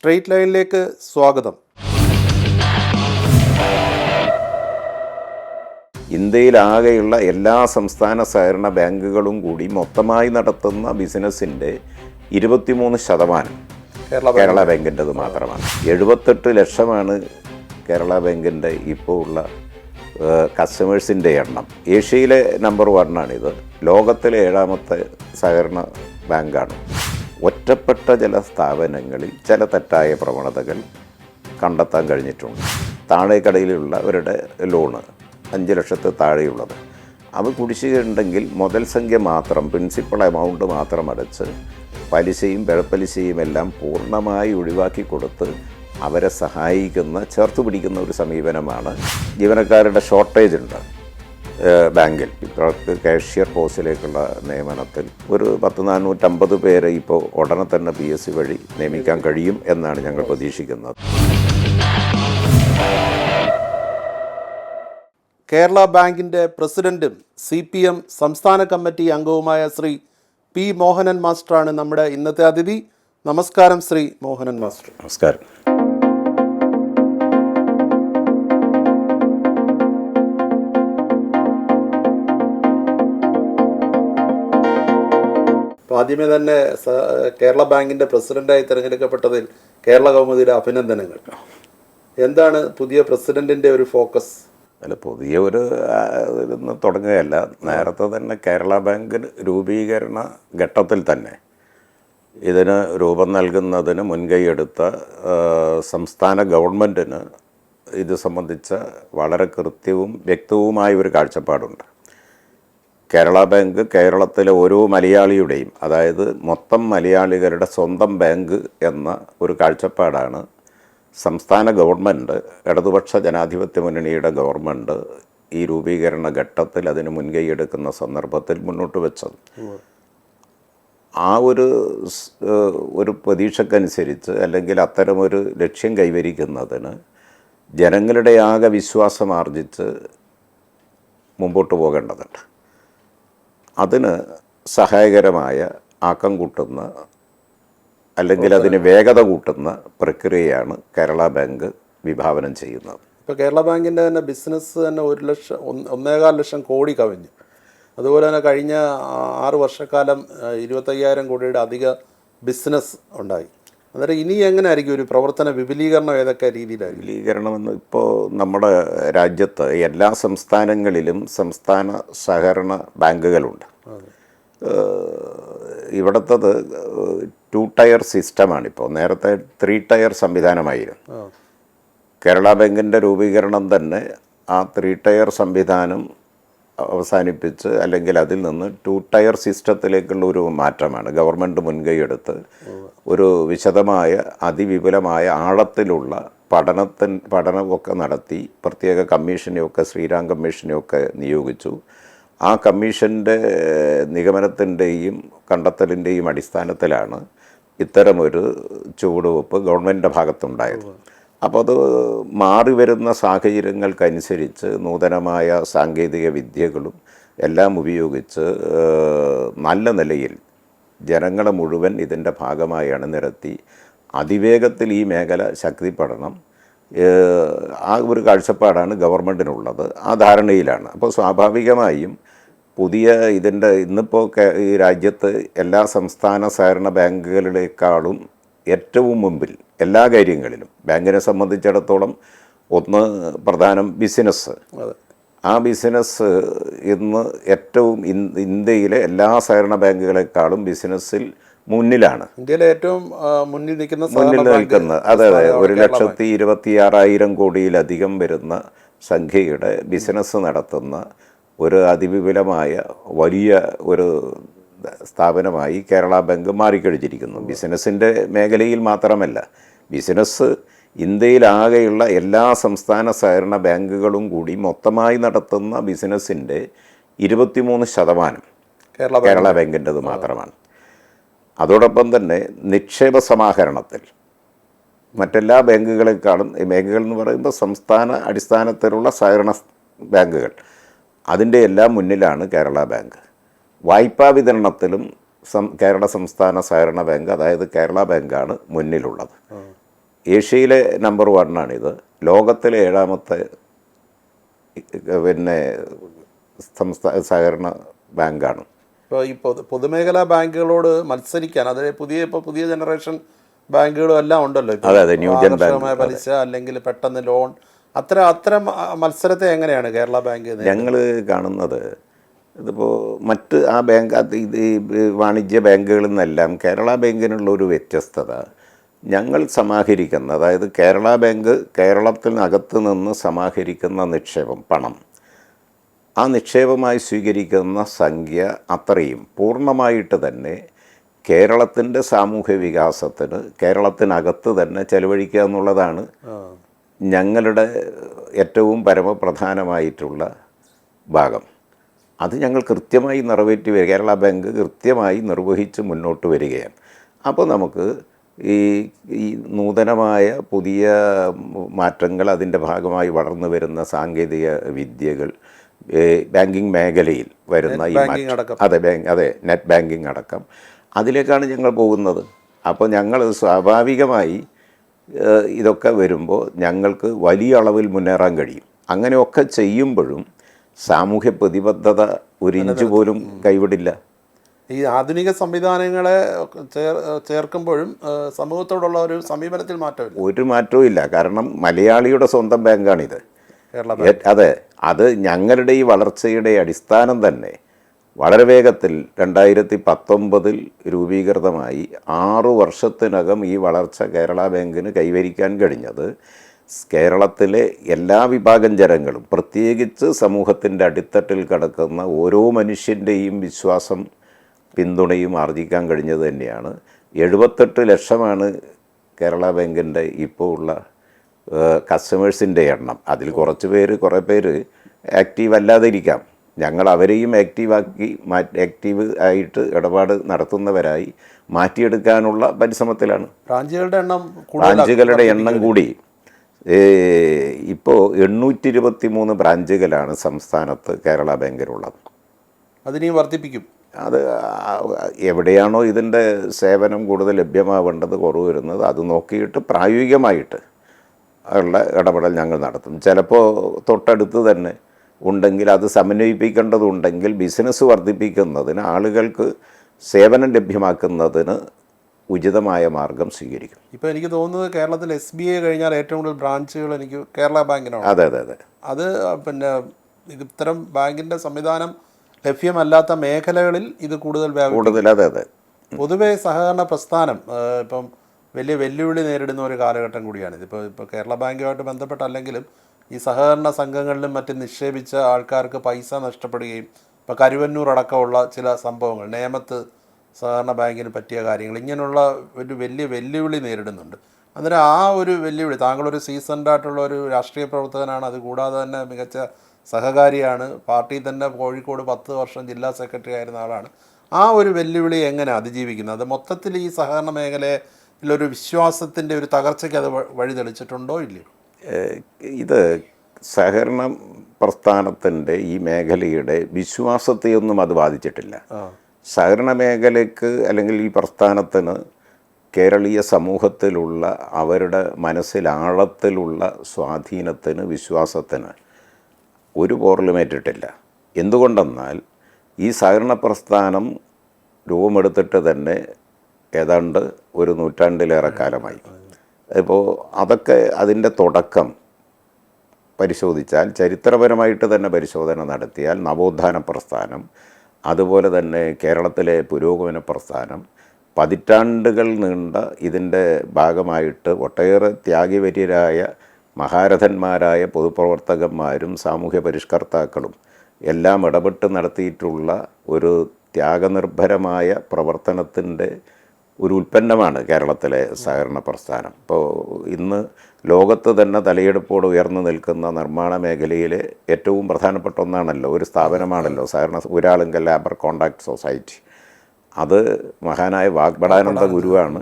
Straight ലൈനിലേക്ക് സ്വാഗതം. ഇന്ത്യയിലാകെയുള്ള എല്ലാ സംസ്ഥാന സഹകരണ ബാങ്കുകളും കൂടി മൊത്തമായി നടത്തുന്ന ബിസിനസ്സിൻ്റെ 23% കേരള ബാങ്കിൻ്റെത് മാത്രമാണ്. 78 ലക്ഷമാണ് കേരള ബാങ്കിൻ്റെ ഇപ്പോൾ ഉള്ള കസ്റ്റമേഴ്സിൻ്റെ എണ്ണം. ഏഷ്യയിലെ നമ്പർ 1 ആണിത്. ലോകത്തിലെ 7ാമത്തെ സഹകരണ ബാങ്കാണ്. ഒറ്റപ്പെട്ട ചില സ്ഥാപനങ്ങളിൽ ചില തെറ്റായ പ്രവണതകൾ കണ്ടെത്താൻ കഴിഞ്ഞിട്ടുണ്ട്. താഴേക്കടയിലുള്ളവരുടെ ലോണ് 5 ലക്ഷത്തിൽ താഴെയുള്ളത് അത് കുടിശ്ശികയുണ്ടെങ്കിൽ മുതൽ സംഖ്യ മാത്രം, പ്രിൻസിപ്പൽ എമൗണ്ട് മാത്രം അടച്ച് പലിശയും പിഴപ്പലിശയും എല്ലാം പൂർണ്ണമായി ഒഴിവാക്കി കൊടുത്ത് അവരെ സഹായിക്കുന്ന, ചേർത്ത് പിടിക്കുന്ന ഒരു സമീപനമാണ്. ജീവനക്കാരുടെ ഷോർട്ടേജ് ഉണ്ട് ബാങ്കിൽ. ഇവർക്ക് കാഷ്യർ പോസ്റ്റിലേക്കുള്ള നിയമനത്തിൽ ഒരു 450 പേരെ ഇപ്പോൾ ഉടനെ തന്നെ PSC വഴി നിയമിക്കാൻ കഴിയും എന്നാണ് ഞങ്ങൾ പ്രതീക്ഷിക്കുന്നത്. കേരള ബാങ്കിൻ്റെ പ്രസിഡന്റും CPM സംസ്ഥാന കമ്മിറ്റി അംഗവുമായ ശ്രീ P. മോഹനൻ മാസ്റ്ററാണ് നമ്മുടെ ഇന്നത്തെ അതിഥി. നമസ്കാരം ശ്രീ മോഹനൻ മാസ്റ്റർ. നമസ്കാരം. ആദ്യമേ തന്നെ കേരള ബാങ്കിൻ്റെ പ്രസിഡന്റായി തിരഞ്ഞെടുക്കപ്പെട്ടതിൽ കേരള കൗമുദിയുടെ അഭിനന്ദനങ്ങൾ. എന്താണ് പുതിയ പ്രസിഡന്റിൻ്റെ ഒരു ഫോക്കസ്? അല്ല, പുതിയ ഒരു ഇതൊന്നും തുടങ്ങുകയല്ല. നേരത്തെ തന്നെ കേരള ബാങ്ക് രൂപീകരണ ഘട്ടത്തിൽ തന്നെ ഇതിന് രൂപം നൽകുന്നതിന് മുൻകൈയെടുത്ത സംസ്ഥാന ഗവൺമെൻറ്റിന് ഇത് സംബന്ധിച്ച വളരെ കൃത്യവും വ്യക്തവുമായ ഒരു കാഴ്ചപ്പാടുണ്ട്. കേരള ബാങ്ക് കേരളത്തിലെ ഓരോ മലയാളിയുടെയും, അതായത് മൊത്തം മലയാളികളുടെ സ്വന്തം ബാങ്ക് എന്ന ഒരു കാഴ്ചപ്പാടാണ് സംസ്ഥാന ഗവൺമെൻറ്, ഇടതുപക്ഷ ജനാധിപത്യ മുന്നണിയുടെ ഗവൺമെൻറ് ഈ രൂപീകരണ ഘട്ടത്തിൽ അതിന് മുൻകൈയെടുക്കുന്ന സന്ദർഭത്തിൽ മുന്നോട്ട് വെച്ചത്. ആ ഒരു പ്രതീക്ഷക്കനുസരിച്ച്, അല്ലെങ്കിൽ അത്തരമൊരു ലക്ഷ്യം കൈവരിക്കുന്നതിന് ജനങ്ങളുടെ ആകെ വിശ്വാസം ആർജിച്ച് മുമ്പോട്ട് പോകേണ്ടതുണ്ട്. അതിന് സഹായകരമായ ആക്കം കൂട്ടുന്ന, അല്ലെങ്കിൽ അതിന് വേഗത കൂട്ടുന്ന പ്രക്രിയയാണ് കേരള ബാങ്ക് വിഭാവനം ചെയ്യുന്നത്. ഇപ്പോൾ കേരള ബാങ്കിൻ്റെ തന്നെ ബിസിനസ് തന്നെ 1.25 ലക്ഷം കോടി കവിഞ്ഞു. അതുപോലെ തന്നെ കഴിഞ്ഞ 6 വർഷക്കാലം 25,000 കോടിയുടെ അധിക ബിസിനസ് ഉണ്ടായി. അന്നേരം ഇനി എങ്ങനെ ആയിരിക്കും ഒരു പ്രവർത്തന വിപുലീകരണം? ഏതൊക്കെ രീതിയിലായിരിക്കും വിപുലീകരണമെന്ന്? ഇപ്പോൾ നമ്മുടെ രാജ്യത്ത് എല്ലാ സംസ്ഥാനങ്ങളിലും സംസ്ഥാന സഹകരണ ബാങ്കുകളുണ്ട്. ഇവിടുത്തത് 2 ടയർ സിസ്റ്റമാണിപ്പോൾ. നേരത്തെ 3 ടയർ സംവിധാനമായിരുന്നു. കേരള ബാങ്കിൻ്റെ രൂപീകരണം തന്നെ ആ 3 ടയർ സംവിധാനം അവസാനിപ്പിച്ച്, അല്ലെങ്കിൽ അതിൽ നിന്ന് 2 ടയർ സിസ്റ്റത്തിലേക്കുള്ള ഒരു മാറ്റമാണ് ഗവൺമെൻറ് മുൻകൈയെടുത്ത് ഒരു വിശദമായ, അതിവിപുലമായ, ആഴത്തിലുള്ള പഠനമൊക്കെ നടത്തി പ്രത്യേക കമ്മീഷനെയൊക്കെ, ശ്രീറാം കമ്മീഷനെയൊക്കെ നിയോഗിച്ചു. ആ കമ്മീഷൻ്റെ നിഗമനത്തിൻ്റെയും കണ്ടെത്തലിൻ്റെയും അടിസ്ഥാനത്തിലാണ് ഇത്തരമൊരു ചുവടുവെപ്പ് ഗവൺമെൻറ്റിൻ്റെ ഭാഗത്തുണ്ടായത്. അപ്പോൾ അത് മാറി വരുന്ന സാഹചര്യങ്ങൾക്കനുസരിച്ച് നൂതനമായ സാങ്കേതിക വിദ്യകളും എല്ലാം ഉപയോഗിച്ച് നല്ല നിലയിൽ ജനങ്ങളെ മുഴുവൻ ഇതിൻ്റെ ഭാഗമായി അണിനിരത്തി അതിവേഗത്തിൽ ഈ മേഖല ശക്തിപ്പെടണം. ആ ഒരു കാഴ്ചപ്പാടാണ് ഗവൺമെൻറ്റിനുള്ളത്. ആ ധാരണയിലാണ്. അപ്പോൾ സ്വാഭാവികമായും പുതിയ ഇതിൻ്റെ ഇന്നിപ്പോൾ ഈ രാജ്യത്ത് എല്ലാ സംസ്ഥാന സഹകരണ ബാങ്കുകളിലേക്കാളും ഏറ്റവും മുമ്പിൽ എല്ലാ കാര്യങ്ങളിലും ബാങ്കിനെ സംബന്ധിച്ചിടത്തോളം ഒന്ന് പ്രധാനം ബിസിനസ്. ആ ബിസിനസ് ഇന്ന് ഏറ്റവും ഇന്ത്യയിലെ എല്ലാ സഹകരണ ബാങ്കുകളെക്കാളും ബിസിനസ്സിൽ മുന്നിലാണ്. ഇന്ത്യയിലെ ഏറ്റവും മുന്നിൽ നിൽക്കുന്നത്. അതെ, 1,26,000 കോടിയിലധികം വരുന്ന സംഖ്യയുടെ ബിസിനസ് നടത്തുന്ന ഒരു അതിവിപുലമായ വലിയ ഒരു സ്ഥാപനമായി കേരള ബാങ്ക് മാറിക്കഴിഞ്ഞിരിക്കുന്നു. ബിസിനസ്സിൻ്റെ മേഖലയിൽ മാത്രമല്ല, ബിസിനസ് ഇന്ത്യയിലാകെയുള്ള എല്ലാ സംസ്ഥാന സഹകരണ ബാങ്കുകളും കൂടി മൊത്തമായി നടത്തുന്ന ബിസിനസ്സിൻ്റെ 23% കേരള ബാങ്കിൻ്റെത് മാത്രമാണ്. അതോടൊപ്പം തന്നെ നിക്ഷേപ സമാഹരണത്തിൽ മറ്റെല്ലാ ബാങ്കുകളെക്കാളും, ബാങ്കുകൾ എന്ന് പറയുമ്പോൾ സംസ്ഥാന അടിസ്ഥാനത്തിലുള്ള സഹകരണ ബാങ്കുകൾ, അതിൻ്റെ എല്ലാം മുന്നിലാണ് കേരള ബാങ്ക്. വായ്പാ വിതരണത്തിലും കേരള സംസ്ഥാന സഹകരണ ബാങ്ക്, അതായത് കേരള ബാങ്കാണ് മുന്നിലുള്ളത്. ഏഷ്യയിലെ നമ്പർ 1 ആണിത്. ലോകത്തിലെ 7ാമത്തെ പിന്നെ സഹകരണ ബാങ്കാണ്. ഇപ്പോൾ ഈ പൊതുമേഖലാ ബാങ്കുകളോട് മത്സരിക്കാൻ, അതായത് പുതിയ ജനറേഷൻ ബാങ്കുകളും എല്ലാം ഉണ്ടല്ലോ, അതെ, ന്യൂജൻ ബാങ്ക്, പലിശ അല്ലെങ്കിൽ പെട്ടെന്ന് ലോൺ, അത്തരം മത്സരത്തെ എങ്ങനെയാണ് കേരള ബാങ്ക് ഞങ്ങൾ കാണുന്നത്? ഇതിപ്പോൾ മറ്റ് ആ ബാങ്ക് ഇത് വാണിജ്യ ബാങ്കുകളിൽ നിന്നെല്ലാം കേരള ബാങ്കിനുള്ള ഒരു വ്യത്യസ്തത, ഞങ്ങൾ സമാഹരിക്കുന്ന, അതായത് കേരള ബാങ്ക് കേരളത്തിനകത്ത് നിന്ന് സമാഹരിക്കുന്ന നിക്ഷേപം, പണം, ആ നിക്ഷേപമായി സ്വീകരിക്കുന്ന സംഖ്യ അത്രയും പൂർണ്ണമായിട്ട് തന്നെ കേരളത്തിൻ്റെ സാമൂഹ്യ വികാസത്തിന് കേരളത്തിനകത്ത് തന്നെ ചെലവഴിക്കുക എന്നുള്ളതാണ് ഞങ്ങളുടെ ഏറ്റവും പരമപ്രധാനമായിട്ടുള്ള ഭാഗം. അത് ഞങ്ങൾ കൃത്യമായി നിറവേറ്റി വരിക, കേരള ബാങ്ക് കൃത്യമായി നിർവഹിച്ച് മുന്നോട്ട് വരികയാണ്. അപ്പോൾ നമുക്ക് ഈ നൂതനമായ പുതിയ മാറ്റങ്ങൾ, അതിൻ്റെ ഭാഗമായി വളർന്നു വരുന്ന സാങ്കേതിക വിദ്യകൾ, ബാങ്കിങ് മേഖലയിൽ വരുന്ന ഈ അതെ നെറ്റ് ബാങ്കിങ് അടക്കം, അതിലേക്കാണ് ഞങ്ങൾ പോകുന്നത്. അപ്പോൾ ഞങ്ങൾ സ്വാഭാവികമായി ഇതൊക്കെ വരുമ്പോൾ ഞങ്ങൾക്ക് വലിയ അളവിൽ മുന്നേറാൻ കഴിയും. അങ്ങനെയൊക്കെ ചെയ്യുമ്പോഴും സാമൂഹ്യ പ്രതിബദ്ധത ഒരു ഇഞ്ച് പോലും കൈവിടില്ല. ഈ ആധുനിക സംവിധാനങ്ങളെ ചേർക്കുമ്പോഴും സമൂഹത്തോടുള്ള ഒരു സമീപനത്തിൽ മാറ്റമില്ല, ഒരു മാറ്റവും ഇല്ല. കാരണം മലയാളിയുടെ സ്വന്തം ബാങ്കാണിത്. അതെ, അത് ഞങ്ങളുടെ ഈ വളർച്ചയുടെ അടിസ്ഥാനം തന്നെ വളരെ വേഗത്തിൽ 2019 രൂപീകൃതമായി 6 വർഷത്തിനകം ഈ വളർച്ച കേരള ബാങ്കിന് കൈവരിക്കാൻ കഴിഞ്ഞത് കേരളത്തിലെ എല്ലാ വിഭാഗം ജനങ്ങളും, പ്രത്യേകിച്ച് സമൂഹത്തിൻ്റെ അടിത്തട്ടിൽ കിടക്കുന്ന ഓരോ മനുഷ്യൻ്റെയും വിശ്വാസം, പിന്തുണയും ആർജിക്കാൻ കഴിഞ്ഞത് തന്നെയാണ്. 78 ലക്ഷമാണ് കേരള ബാങ്കിൻ്റെ ഇപ്പോൾ ഉള്ള കസ്റ്റമേഴ്സിൻ്റെ എണ്ണം. അതിൽ കുറേ പേര് ആക്റ്റീവ് അല്ലാതിരിക്കാം. ഞങ്ങൾ അവരെയും ആക്റ്റീവ് ആയിട്ട് ഇടപാട് നടത്തുന്നവരായി മാറ്റിയെടുക്കാനുള്ള പരിശ്രമത്തിലാണ്. ബ്രാഞ്ചുകളുടെ എണ്ണം കൂടി ഇപ്പോൾ 823 ബ്രാഞ്ചുകളാണ് സംസ്ഥാനത്ത് കേരള ബാങ്കിലുള്ളത്. അതിനെയും വർദ്ധിപ്പിക്കും. അത് എവിടെയാണോ ഇതിൻ്റെ സേവനം കൂടുതൽ ലഭ്യമാവേണ്ടത്, കുറവ് വരുന്നത്, അത് നോക്കിയിട്ട് പ്രായോഗികമായിട്ട് ഉള്ള ഇടപെടൽ ഞങ്ങൾ നടത്തും. ചിലപ്പോൾ തൊട്ടടുത്ത് തന്നെ ഉണ്ടെങ്കിൽ അത് സമന്വയിപ്പിക്കേണ്ടതുണ്ടെങ്കിൽ ബിസിനസ് വർദ്ധിപ്പിക്കുന്നതിന്, ആളുകൾക്ക് സേവനം ലഭ്യമാക്കുന്നതിന് ഉചിതമായ മാർഗം സ്വീകരിക്കും. ഇപ്പോൾ എനിക്ക് തോന്നുന്നത് കേരളത്തിൽ SBI കഴിഞ്ഞാൽ ഏറ്റവും കൂടുതൽ ബ്രാഞ്ചുകൾ എനിക്ക് കേരള ബാങ്കിനാണ്. അതെ. അത് പിന്നെ ഇത്തരം ബാങ്കിൻ്റെ സംവിധാനം ലഭ്യമല്ലാത്ത മേഖലകളിൽ ഇത് കൂടുതൽ കൂടുതൽ. അതെ. പൊതുവെ സഹകരണ പ്രസ്ഥാനം ഇപ്പം വലിയ വെല്ലുവിളി നേരിടുന്ന ഒരു കാലഘട്ടം കൂടിയാണ്. ഇപ്പോൾ കേരള ബാങ്കുമായിട്ട് ബന്ധപ്പെട്ടല്ലെങ്കിലും ഈ സഹകരണ സംഘങ്ങളിലും മറ്റും നിക്ഷേപിച്ച ആൾക്കാർക്ക് പൈസ നഷ്ടപ്പെടുകയും, ഇപ്പോൾ കരുവന്നൂർ അടക്കമുള്ള ചില സംഭവങ്ങൾ, നേമത്ത് സഹകരണ ബാങ്കിന് പറ്റിയ കാര്യങ്ങൾ, ഇങ്ങനെയുള്ള ഒരു വലിയ വെല്ലുവിളി നേരിടുന്നുണ്ട്. അന്നേരം ആ ഒരു വെല്ലുവിളി, താങ്കളൊരു സീസൺഡ് ആയിട്ടുള്ള ഒരു രാഷ്ട്രീയ പ്രവർത്തകനാണ്, അതുകൂടാതെ തന്നെ മികച്ച സഹകാരിയാണ്, പാർട്ടിയിൽ തന്നെ കോഴിക്കോട് 10 വർഷം ജില്ലാ സെക്രട്ടറി ആയിരുന്ന ആളാണ്. ആ ഒരു വെല്ലുവിളി എങ്ങനെ അതിജീവിക്കുന്നത്? അത് മൊത്തത്തിൽ ഈ സഹകരണ മേഖലയിലൊരു വിശ്വാസത്തിൻ്റെ ഒരു തകർച്ചയ്ക്ക് അത് വഴി തെളിച്ചിട്ടുണ്ടോ ഇല്ലയോ? ഇത് സഹകരണ പ്രസ്ഥാനത്തിൻ്റെ ഈ മേഖലയുടെ വിശ്വാസത്തെയൊന്നും അത് ബാധിച്ചിട്ടില്ല. സഹകരണ മേഖലയ്ക്ക് അല്ലെങ്കിൽ ഈ പ്രസ്ഥാനത്തിന് കേരളീയ സമൂഹത്തിലുള്ള അവരുടെ മനസ്സിലാഴത്തിലുള്ള സ്വാധീനത്തിന്, വിശ്വാസത്തിന് ഒരു പോറലുമേറ്റിട്ടില്ല. എന്തുകൊണ്ടെന്നാൽ ഈ സഹകരണ പ്രസ്ഥാനം രൂപമെടുത്തിട്ട് തന്നെ ഏതാണ്ട് ഒരു നൂറ്റാണ്ടിലേറെ കാലമായി. ഇപ്പോൾ അതൊക്കെ അതിൻ്റെ തുടക്കം പരിശോധിച്ചാൽ, ചരിത്രപരമായിട്ട് തന്നെ പരിശോധന നടത്തിയാൽ, നവോത്ഥാന പ്രസ്ഥാനം, അതുപോലെ തന്നെ കേരളത്തിലെ പുരോഗമന പ്രസ്ഥാനം, പതിറ്റാണ്ടുകൾ നീണ്ട ഇതിൻ്റെ ഭാഗമായിട്ട് ഒട്ടേറെ ത്യാഗവര്യരായ മഹാരഥന്മാരായ പൊതുപ്രവർത്തകന്മാരും സാമൂഹ്യ പരിഷ്കർത്താക്കളും എല്ലാം ഇടപെട്ട് നടത്തിയിട്ടുള്ള ഒരു ത്യാഗനിർഭരമായ പ്രവർത്തനത്തിൻ്റെ ഒരു ഉൽപ്പന്നമാണ് കേരളത്തിലെ സഹകരണ പ്രസ്ഥാനം. ഇപ്പോൾ ഇന്ന് ലോകത്ത് തന്നെ തലയെടുപ്പോടെ ഉയർന്നു നിൽക്കുന്ന നിർമ്മാണ മേഖലയിലെ ഏറ്റവും പ്രധാനപ്പെട്ട ഒന്നാണല്ലോ, ഒരു സ്ഥാപനമാണല്ലോ സഹകരണ ഊരാളുങ്കൽ ലേബർ കോൺട്രാക്ട് സൊസൈറ്റി. അത് മഹാനായ വാഗ്ഭടാനന്ദ ഗുരുവാണ്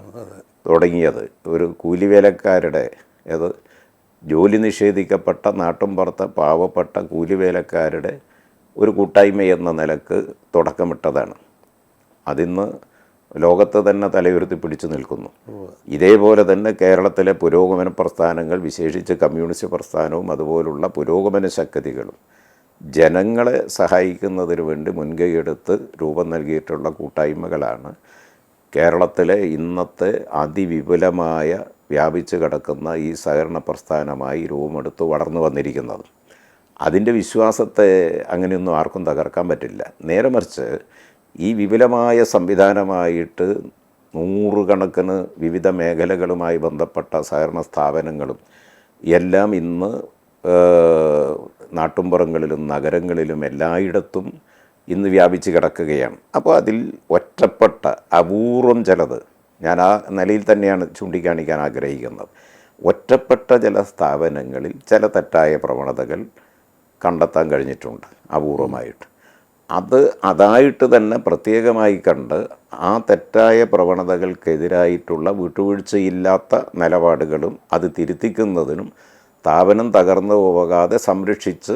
തുടങ്ങിയത്. ഒരു കൂലിവേലക്കാരുടെ, അത് ജോലി നിഷേധിക്കപ്പെട്ട നാട്ടുംപുറത്തെ പാവപ്പെട്ട കൂലിവേലക്കാരുടെ ഒരു കൂട്ടായ്മ എന്ന നിലക്ക് തുടക്കമിട്ടതാണ്. അതിന്ന് ലോകത്ത് തന്നെ തലയുയർത്തി പിടിച്ചു നിൽക്കുന്നു. ഇതേപോലെ തന്നെ കേരളത്തിലെ പുരോഗമന പ്രസ്ഥാനങ്ങൾ, വിശേഷിച്ച് കമ്മ്യൂണിസ്റ്റ് പ്രസ്ഥാനവും അതുപോലുള്ള പുരോഗമന ശക്തികളും ജനങ്ങളെ സഹായിക്കുന്നതിന് വേണ്ടി മുൻകൈയെടുത്ത് രൂപം നൽകിയിട്ടുള്ള കൂട്ടായ്മകളാണ് കേരളത്തിലെ ഇന്നത്തെ അതിവിപുലമായ വ്യാപിച്ചു കിടക്കുന്ന ഈ സഹകരണ പ്രസ്ഥാനമായി രൂപമെടുത്ത് വളർന്നു വന്നിരിക്കുന്നത്. അതിൻ്റെ വിശ്വാസത്തെ അങ്ങനെയൊന്നും ആർക്കും തകർക്കാൻ പറ്റില്ല. നേരെ മറിച്ച് ഈ വിപുലമായ സംവിധാനമായിട്ട് നൂറുകണക്കിന് വിവിധ മേഖലകളുമായി ബന്ധപ്പെട്ട സഹകരണ സ്ഥാപനങ്ങളും എല്ലാം ഇന്ന് നാട്ടുമ്പുറങ്ങളിലും നഗരങ്ങളിലും എല്ലായിടത്തും ഇന്ന് വ്യാപിച്ച് കിടക്കുകയാണ്. അപ്പോൾ അതിൽ ഒറ്റപ്പെട്ട അപൂർവം ചിലത്, ഞാൻ ആ നിലയിൽ തന്നെയാണ് ചൂണ്ടിക്കാണിക്കാൻ ആഗ്രഹിക്കുന്നത്, ഒറ്റപ്പെട്ട ചില സ്ഥാപനങ്ങളിൽ ചില തെറ്റായ പ്രവണതകൾ കണ്ടെത്താൻ കഴിഞ്ഞിട്ടുണ്ട് അപൂർവമായിട്ട്. അതായിട്ട് തന്നെ പ്രത്യേകമായി കണ്ട് ആ തെറ്റായ പ്രവണതകൾക്കെതിരായിട്ടുള്ള വിട്ടുവീഴ്ചയില്ലാത്ത നിലപാടുകളും അത് തിരുത്തിക്കുന്നതിനും സ്ഥാപനം തകർന്നു പോകാതെ സംരക്ഷിച്ച്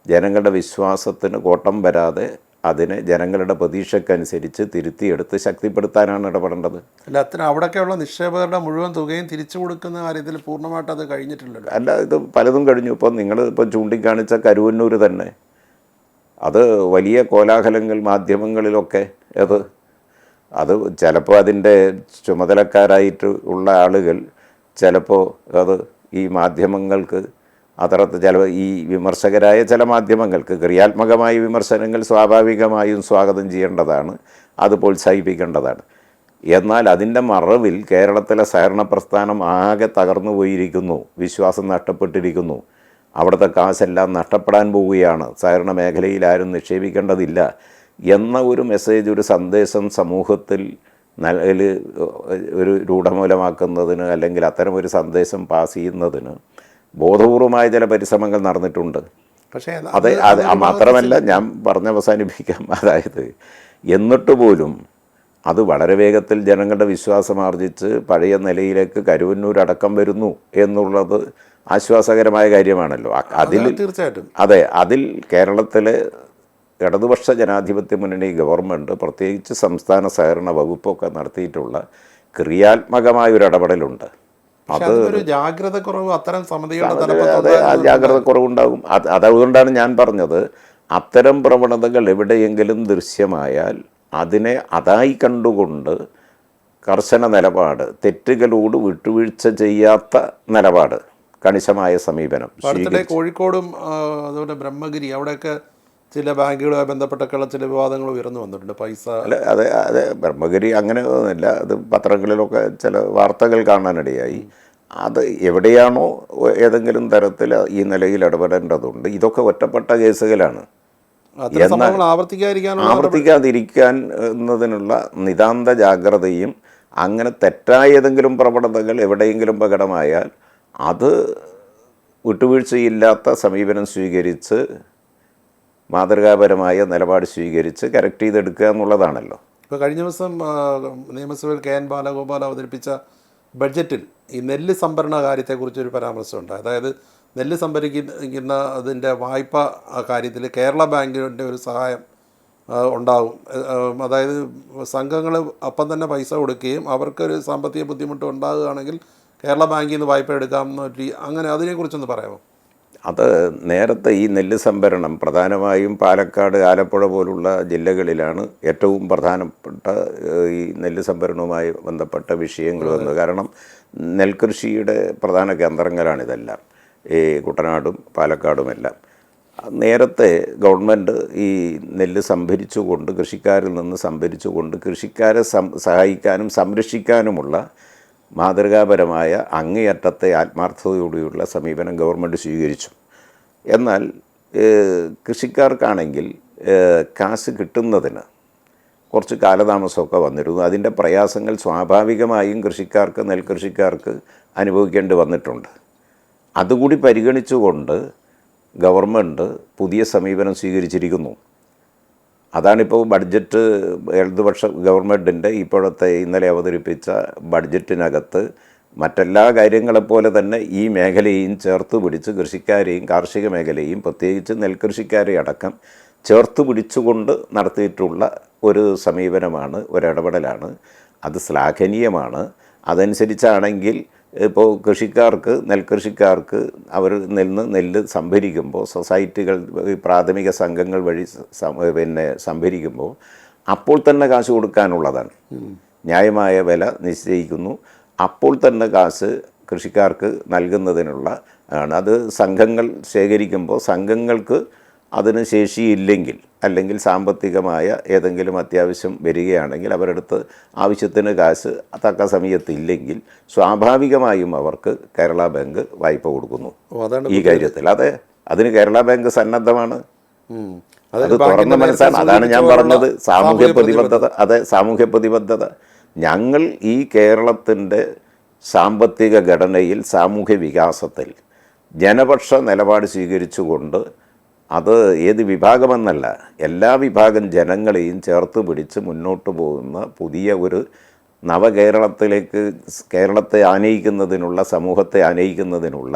ജനങ്ങളുടെ വിശ്വാസത്തിന് കോട്ടം വരാതെ അതിനെ ജനങ്ങളുടെ പ്രതീക്ഷയ്ക്കനുസരിച്ച് തിരുത്തിയെടുത്ത് ശക്തിപ്പെടുത്താനാണ് ഇടപെടേണ്ടത്. അല്ല, അത്ര അവിടെയൊക്കെയുള്ള നിക്ഷേപകരുടെ മുഴുവൻ തുകയും തിരിച്ചു കൊടുക്കുന്ന കാര്യത്തിൽ പൂർണ്ണമായിട്ട് അത് കഴിഞ്ഞിട്ടില്ലല്ലോ. അല്ല, ഇത് പലതും കഴിഞ്ഞു. ഇപ്പം നിങ്ങൾ ചൂണ്ടിക്കാണിച്ച കരുവന്നൂർ തന്നെ, അത് വലിയ കോലാഹലങ്ങൾ മാധ്യമങ്ങളിലൊക്കെ അത് ചിലപ്പോൾ അതിൻ്റെ ചുമതലക്കാരായിട്ട് ഉള്ള ആളുകൾ ചിലപ്പോൾ അത് ഈ മാധ്യമങ്ങൾക്ക് ഈ വിമർശകരായ ചില മാധ്യമങ്ങൾക്ക് ക്രിയാത്മകമായ വിമർശനങ്ങൾ സ്വാഭാവികമായും സ്വാഗതം ചെയ്യേണ്ടതാണ്, അത് പ്രോത്സാഹിപ്പിക്കേണ്ടതാണ്. എന്നാൽ അതിൻ്റെ മറവിൽ കേരളത്തിലെ സഹകരണ പ്രസ്ഥാനം ആകെ തകർന്നു പോയിരിക്കുന്നു, വിശ്വാസം നഷ്ടപ്പെട്ടിരിക്കുന്നു, അവിടുത്തെ കാശെല്ലാം നഷ്ടപ്പെടാൻ പോവുകയാണ്, സഹകരണ മേഖലയിൽ ആരും നിക്ഷേപിക്കേണ്ടതില്ല എന്ന ഒരു മെസ്സേജ്, ഒരു സന്ദേശം സമൂഹത്തിൽ ഒരു രൂഢമൂലമാക്കുന്നതിന് അല്ലെങ്കിൽ അത്തരം ഒരു സന്ദേശം പാസ് ചെയ്യുന്നതിന് ബോധപൂർവമായ ചില പരിശ്രമങ്ങൾ നടന്നിട്ടുണ്ട്. പക്ഷേ അത് മാത്രമല്ല, ഞാൻ അവസാനിപ്പിക്കാം. അതായത് എന്നിട്ട് പോലും അത് വളരെ വേഗത്തിൽ ജനങ്ങളുടെ വിശ്വാസം ആർജിച്ച് പഴയ നിലയിലേക്ക് കരുവന്നൂരടക്കം വരുന്നു എന്നുള്ളത് ആശ്വാസകരമായ കാര്യമാണല്ലോ. തീർച്ചയായിട്ടും അതിൽ കേരളത്തിലെ ഇടതുപക്ഷ ജനാധിപത്യ മുന്നണി ഗവൺമെൻറ്, പ്രത്യേകിച്ച് സംസ്ഥാന സഹകരണ വകുപ്പൊക്കെ നടത്തിയിട്ടുള്ള ക്രിയാത്മകമായൊരു ഇടപെടലുണ്ട്. ജാഗ്രതക്കുറവുണ്ടാകും. അതുകൊണ്ടാണ് ഞാൻ പറഞ്ഞത്, അത്തരം പ്രവണതകൾ എവിടെയെങ്കിലും ദൃശ്യമായാൽ അതിനെ അതായി കണ്ടുകൊണ്ട് കർശന നിലപാട്, തെറ്റുകളോട് വിട്ടുവീഴ്ച ചെയ്യാത്ത നിലപാട്, കണിശമായ സമീപനം. കോഴിക്കോടും അതുപോലെ ബ്രഹ്മഗിരി അവിടെയൊക്കെ ചില ബാങ്കുകളുമായി ബന്ധപ്പെട്ടൊക്കെയുള്ള ചില വിവാദങ്ങൾ ഉയർന്നു വന്നിട്ടുണ്ട്. പൈസ അതെ ബ്രഹ്മഗിരി അങ്ങനെ ഒന്നുമില്ല. അത് പത്രങ്ങളിലൊക്കെ ചില വാർത്തകൾ കാണാനിടയായി. അത് എവിടെയാണോ ഏതെങ്കിലും തരത്തിൽ ഈ നിലയിൽ ഇടപെടേണ്ടതുണ്ട്. ഇതൊക്കെ ഒറ്റപ്പെട്ട കേസുകളാണ്. ആവർത്തിക്കാതിരിക്കാൻ എന്നതിനുള്ള നിതാന്ത ജാഗ്രതയും, അങ്ങനെ തെറ്റായ ഏതെങ്കിലും പ്രവണതകൾ എവിടെയെങ്കിലും പ്രകടമായാൽ അത് വിട്ടുവീഴ്ചയില്ലാത്ത സമീപനം സ്വീകരിച്ച് മാതൃകാപരമായ നിലപാട് സ്വീകരിച്ച് കറക്റ്റ് ചെയ്തെടുക്കുക എന്നുള്ളതാണല്ലോ. ഇപ്പോൾ കഴിഞ്ഞ ദിവസം നിയമസഭയിൽ KN ബാലഗോപാൽ അവതരിപ്പിച്ച ബഡ്ജറ്റിൽ ഈ നെല്ല് സംഭരണ കാര്യത്തെക്കുറിച്ചൊരു പരാമർശമുണ്ട്. അതായത് നെല്ല് സംഭരിക്കുന്ന അതിൻ്റെ വായ്പ കാര്യത്തിൽ കേരള ബാങ്കിൻ്റെ ഒരു സഹായം ഉണ്ടാകും. അതായത് സംഘങ്ങൾ അപ്പം തന്നെ പൈസ കൊടുക്കുകയും അവർക്കൊരു സാമ്പത്തിക ബുദ്ധിമുട്ട് ഉണ്ടാകുകയാണെങ്കിൽ കേരള ബാങ്കിൽ നിന്ന് വായ്പ എടുക്കാമെന്ന് അങ്ങനെ അതിനെക്കുറിച്ചൊന്ന് പറയാമോ? അത് നേരത്തെ ഈ നെല്ല് സംഭരണം പ്രധാനമായും പാലക്കാട്, ആലപ്പുഴ പോലുള്ള ജില്ലകളിലാണ് ഏറ്റവും പ്രധാനപ്പെട്ട ഈ നെല്ല് സംഭരണവുമായി ബന്ധപ്പെട്ട വിഷയങ്ങൾ വന്നത്. കാരണം നെൽകൃഷിയുടെ പ്രധാന കേന്ദ്രങ്ങളാണിതെല്ലാം, ഈ കുട്ടനാടും പാലക്കാടുമെല്ലാം. നേരത്തെ ഗവൺമെൻറ് ഈ നെല്ല് സംഭരിച്ചുകൊണ്ട്, കൃഷിക്കാരിൽ നിന്ന് സംഭരിച്ചുകൊണ്ട് കൃഷിക്കാരെ സഹായിക്കാനും സംരക്ഷിക്കാനുമുള്ള മാതൃകാപരമായ അങ്ങേയറ്റത്തെ ആത്മാർത്ഥതയോടെയുള്ള സമീപനം ഗവൺമെൻറ് സ്വീകരിച്ചു. എന്നാൽ കൃഷിക്കാർക്കാണെങ്കിൽ കാശ് കിട്ടുന്നതിന് കുറച്ച് കാലതാമസമൊക്കെ വന്നിരുന്നു. അതിൻ്റെ പ്രയാസങ്ങൾ സ്വാഭാവികമായും നെൽകൃഷിക്കാർക്ക് അനുഭവിക്കേണ്ടി വന്നിട്ടുണ്ട്. അതുകൂടി പരിഗണിച്ചുകൊണ്ട് ഗവൺമെൻറ് പുതിയ സമീപനം സ്വീകരിച്ചിരിക്കുന്നു. അതാണിപ്പോൾ ബഡ്ജറ്റ്, ഇടതുപക്ഷ ഗവൺമെൻറ്റിൻ്റെ ഇപ്പോഴത്തെ ഇന്നലെ അവതരിപ്പിച്ച ബഡ്ജറ്റിനകത്ത് മറ്റെല്ലാ കാര്യങ്ങളെപ്പോലെ തന്നെ ഈ മേഖലയെയും ചേർത്ത് പിടിച്ച് കൃഷിക്കാരെയും കാർഷിക മേഖലയെയും പ്രത്യേകിച്ച് നെൽകൃഷിക്കാരെ അടക്കം ചേർത്ത് പിടിച്ചുകൊണ്ട് നടത്തിയിട്ടുള്ള ഒരു സമീപനമാണ്, ഒരിടപെടലാണ്. അത് ശ്ലാഘനീയമാണ്. അതനുസരിച്ചാണെങ്കിൽ ഇപ്പോൾ കൃഷിക്കാർക്ക്, നെൽകൃഷിക്കാർക്ക് അവർ നെല്ല് സംഭരിക്കുമ്പോൾ സൊസൈറ്റികൾ, പ്രാഥമിക സംഘങ്ങൾ വഴി സംഭരിക്കുമ്പോൾ അപ്പോൾ തന്നെ കാശ് കൊടുക്കാനുള്ളതാണ്. ന്യായമായ വില നിശ്ചയിക്കുന്നു, അപ്പോൾ തന്നെ കാശ് കൃഷിക്കാർക്ക് നൽകുന്നതിനുള്ള ആണ്. അത് സംഘങ്ങൾ ശേഖരിക്കുമ്പോൾ സംഘങ്ങൾക്ക് അതിന് ശേഷിയില്ലെങ്കിൽ, അല്ലെങ്കിൽ സാമ്പത്തികമായ ഏതെങ്കിലും അത്യാവശ്യം വരികയാണെങ്കിൽ, അവരെടുത്ത് ആവശ്യത്തിന് കാശ് തക്ക സമയത്തില്ലെങ്കിൽ സ്വാഭാവികമായും അവർക്ക് കേരള ബാങ്ക് വായ്പ കൊടുക്കുന്നു. ഈ കാര്യത്തിൽ അതിന് കേരള ബാങ്ക് സന്നദ്ധമാണ്. അത് തുറന്ന മനസ്സാണ്. അതാണ് ഞാൻ പറഞ്ഞത്, സാമൂഹ്യ പ്രതിബദ്ധത. അതെ, സാമൂഹ്യ പ്രതിബദ്ധത. ഞങ്ങൾ ഈ കേരളത്തിൻ്റെ സാമ്പത്തിക ഘടനയിൽ, സാമൂഹ്യ വികാസത്തിൽ ജനപക്ഷ നിലപാട് സ്വീകരിച്ചുകൊണ്ട്, അത് ഏത് വിഭാഗമെന്നല്ല, എല്ലാ വിഭാഗം ജനങ്ങളെയും ചേർത്ത് പിടിച്ച് മുന്നോട്ട് പോകുന്ന പുതിയ ഒരു നവകേരളത്തിലേക്ക്, കേരളത്തെ ആനയിക്കുന്നതിനുള്ള, സമൂഹത്തെ ആനയിക്കുന്നതിനുള്ള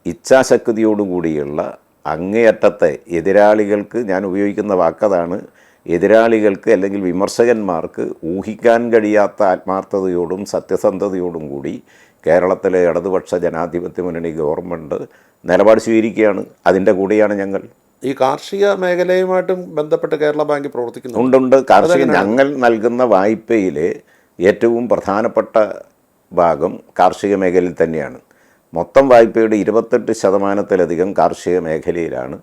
ഇച്ഛാശക്തിയോടുകൂടിയുള്ള അങ്ങേയറ്റത്തെ എതിരാളികൾക്ക്, ഞാൻ ഉപയോഗിക്കുന്ന വാക്കതാണ്, എതിരാളികൾക്ക് അല്ലെങ്കിൽ വിമർശകന്മാർക്ക് ഊഹിക്കാൻ കഴിയാത്ത ആത്മാർത്ഥതയോടും സത്യസന്ധതയോടും കൂടി കേരളത്തിലെ ഇടതുപക്ഷ ജനാധിപത്യ മുന്നണി ഗവൺമെൻറ് നിലപാട് സ്വീകരിക്കുകയാണ്. അതിൻ്റെ കൂടെയാണ് ഞങ്ങൾ. ഈ കാർഷിക മേഖലയുമായിട്ടും ബന്ധപ്പെട്ട് കേരള ബാങ്ക് പ്രവർത്തിക്കുന്നു. ഉണ്ട്. കാർഷിക, ഞങ്ങൾ നൽകുന്ന വായ്പയിലെ ഏറ്റവും പ്രധാനപ്പെട്ട ഭാഗം കാർഷിക മേഖലയിൽ തന്നെയാണ്. മൊത്തം വായ്പയുടെ 28% കാർഷിക മേഖലയിലാണ്.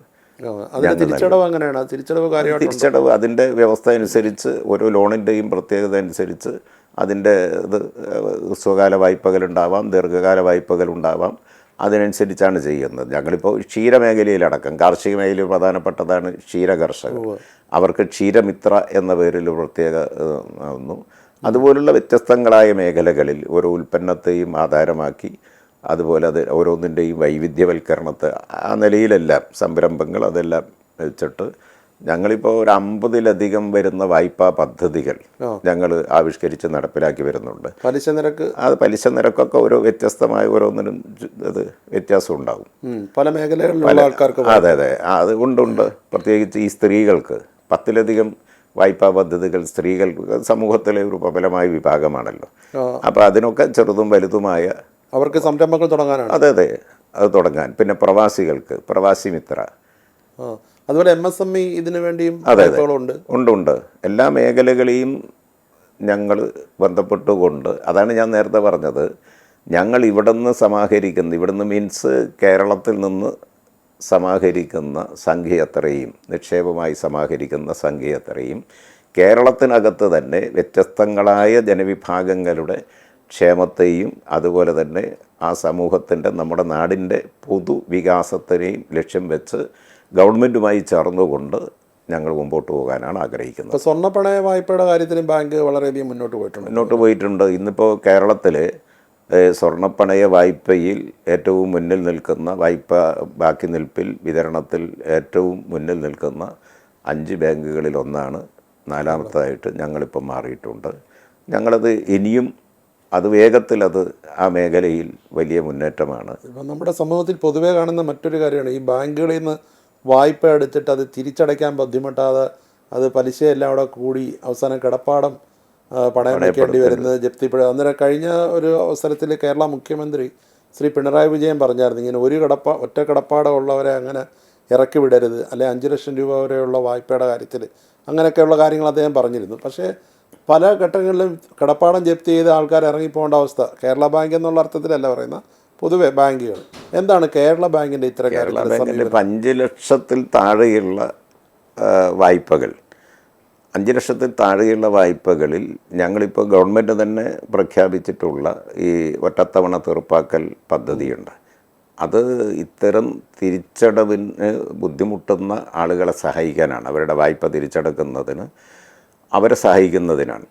തിരിച്ചടവ് അതിൻ്റെ വ്യവസ്ഥ അനുസരിച്ച്, ഓരോ ലോണിൻ്റെയും പ്രത്യേകത അനുസരിച്ച് അതിൻ്റെ ഇത് ഹ്രസ്വകാല വായ്പകളുണ്ടാവാം, ദീർഘകാല വായ്പകളുണ്ടാവാം. അതിനനുസരിച്ചാണ് ചെയ്യുന്നത്. ഞങ്ങളിപ്പോൾ ക്ഷീരമേഖലയിലടക്കം, കാർഷിക മേഖലയിൽ പ്രധാനപ്പെട്ടതാണ് ക്ഷീരകർഷകർ. അവർക്ക് ക്ഷീരമിത്ര എന്ന പേരിൽ പ്രത്യേക ആവുന്നു. അതുപോലുള്ള വ്യത്യസ്തങ്ങളായ മേഖലകളിൽ ഓരോ ഉൽപ്പന്നത്തെയും ആധാരമാക്കി, അതുപോലെ അത് ഓരോന്നിൻ്റെയും വൈവിധ്യവൽക്കരണത്തെ ആ നിലയിലെല്ലാം സംരംഭങ്ങൾ അതെല്ലാം വെച്ചിട്ട് ഞങ്ങളിപ്പോൾ ഒരു 50-ലധികം വരുന്ന വായ്പാ പദ്ധതികൾ ഞങ്ങൾ ആവിഷ്കരിച്ച് നടപ്പിലാക്കി വരുന്നുണ്ട്. പലിശ നിരക്കൊക്കെ ഓരോ വ്യത്യസ്തമായ ഓരോന്നിനും അത് വ്യത്യാസം ഉണ്ടാകും പല മേഖലകളിലുള്ള ആൾക്കാർക്ക്. അതെ, അത് ഉണ്ട്. പ്രത്യേകിച്ച് ഈ സ്ത്രീകൾക്ക് 10-ലധികം വായ്പാ പദ്ധതികൾ സ്ത്രീകൾ സമൂഹത്തിലെ ഒരു പ്രബലമായ വിഭാഗമാണല്ലോ. അപ്പോൾ അതിനൊക്കെ ചെറുതും വലുതുമായ അവർക്ക് സംരംഭങ്ങൾ തുടങ്ങാനാണ്. അതെ, അത് തുടങ്ങാൻ. പിന്നെ പ്രവാസികൾക്ക് പ്രവാസി മിത്ര, അതുപോലെ MSME ഇതിനു വേണ്ടിയും ഉണ്ട്. എല്ലാ മേഖലകളെയും ഞങ്ങൾ ബന്ധപ്പെട്ടുകൊണ്ട്, അതാണ് ഞാൻ നേരത്തെ പറഞ്ഞത്, ഞങ്ങൾ ഇവിടുന്ന് മീൻസ് കേരളത്തിൽ നിന്ന് സമാഹരിക്കുന്ന സംഖ്യ എത്രയും, നിക്ഷേപമായി സമാഹരിക്കുന്ന സംഖ്യ എത്രയും കേരളത്തിനകത്ത് തന്നെ വ്യത്യസ്തങ്ങളായ ജനവിഭാഗങ്ങളുടെ ക്ഷേമത്തെയും അതുപോലെ തന്നെ ആ സമൂഹത്തിൻ്റെ, നമ്മുടെ നാടിൻ്റെ പൊതുവികാസത്തിനെയും ലക്ഷ്യം വെച്ച് ഗവൺമെൻറ്റുമായി ചേർന്നുകൊണ്ട് ഞങ്ങൾ മുമ്പോട്ട് പോകാനാണ് ആഗ്രഹിക്കുന്നത്. ഇപ്പോൾ സ്വർണ്ണപ്പണയ വായ്പയുടെ കാര്യത്തിലും ബാങ്ക് വളരെയധികം മുന്നോട്ട് പോയിട്ടുണ്ട്. ഇന്നിപ്പോൾ കേരളത്തിൽ സ്വർണ്ണപ്പണയ വായ്പയിൽ ഏറ്റവും മുന്നിൽ നിൽക്കുന്ന, വായ്പ ബാക്കി നിൽപ്പിൽ വിതരണത്തിൽ ഏറ്റവും മുന്നിൽ നിൽക്കുന്ന 5 ബാങ്കുകളിൽ ഒന്നാണ്. 4ാമതായിട്ട് ഞങ്ങളിപ്പോൾ മാറിയിട്ടുണ്ട്. ഞങ്ങളത് ഇനിയും അത് വേഗത്തിൽ ആ മേഖലയിൽ വലിയ മുന്നേറ്റമാണ്. ഇപ്പം നമ്മുടെ സമൂഹത്തിൽ പൊതുവേ കാണുന്ന മറ്റൊരു കാര്യമാണ്, ഈ ബാങ്കുകളിൽ നിന്ന് വായ്പ എടുത്തിട്ട് അത് തിരിച്ചടയ്ക്കാൻ ബുദ്ധിമുട്ടാതെ അത് പലിശയെല്ലാം അവിടെ കൂടി അവസാനം കിടപ്പാടം പണയം വയ്ക്കേണ്ടി വരുന്നത്, ജപ്തിപ്പഴ. അന്നേരം കഴിഞ്ഞ ഒരു അവസരത്തിൽ കേരള മുഖ്യമന്ത്രി ശ്രീ പിണറായി വിജയൻ പറഞ്ഞായിരുന്നു, ഇങ്ങനെ ഒറ്റ കിടപ്പാടം ഉള്ളവരെ അങ്ങനെ ഇറക്കി വിടരുത്, അല്ലെ 5 ലക്ഷം രൂപ വരെയുള്ള വായ്പയുടെ കാര്യത്തിൽ, അങ്ങനെയൊക്കെയുള്ള കാര്യങ്ങൾ അദ്ദേഹം പറഞ്ഞിരുന്നു. പക്ഷേ പല ഘട്ടങ്ങളിലും കിടപ്പാടം ജപ്തി ചെയ്ത് ആൾക്കാർ ഇറങ്ങിപ്പോകേണ്ട അവസ്ഥ. കേരള ബാങ്ക് എന്നുള്ള അർത്ഥത്തിലല്ല പറയുന്ന, പൊതുവെ ബാങ്കുകൾ. എന്താണ് കേരള ബാങ്കിൻ്റെ ഇത്തരം കാര്യങ്ങൾ? 5 ലക്ഷത്തിൽ താഴെയുള്ള വായ്പകൾ, 5 ലക്ഷത്തിൽ താഴെയുള്ള വായ്പകളിൽ ഞങ്ങളിപ്പോൾ ഗവൺമെൻറ് തന്നെ പ്രഖ്യാപിച്ചിട്ടുള്ള ഈ ഒറ്റത്തവണ തീർപ്പാക്കൽ പദ്ധതിയുണ്ട്. അത് ഇത്തരം തിരിച്ചടവിന് ബുദ്ധിമുട്ടുന്ന ആളുകളെ സഹായിക്കാനാണ്, അവരുടെ വായ്പ തിരിച്ചടക്കുന്നതിന് അവരെ സഹായിക്കുന്നതിനാണ്.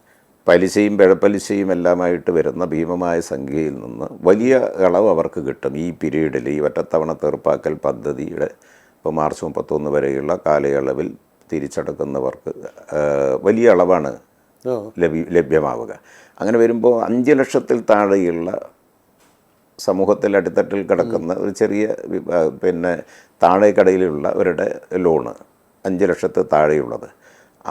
പലിശയും പിഴപ്പലിശയും എല്ലാമായിട്ട് വരുന്ന ഭീമമായ സംഖ്യയിൽ നിന്ന് വലിയ ഇളവ് അവർക്ക് കിട്ടും. ഈ പീരീഡിൽ, ഈ ഒറ്റത്തവണ തീർപ്പാക്കൽ പദ്ധതിയുടെ ഇപ്പോൾ മാർച്ച് 31 വരെയുള്ള കാലയളവിൽ തിരിച്ചടക്കുന്നവർക്ക് വലിയ ഇളവാണ് ലഭ്യമാവുക. അങ്ങനെ വരുമ്പോൾ 5 ലക്ഷത്തിൽ താഴെയുള്ള സമൂഹത്തിൽ അടിത്തട്ടിൽ കിടക്കുന്ന ഒരു ചെറിയ താഴെ കടയിലുള്ളവരുടെ ലോണ് 5 ലക്ഷത്തിൽ താഴെയുള്ളത്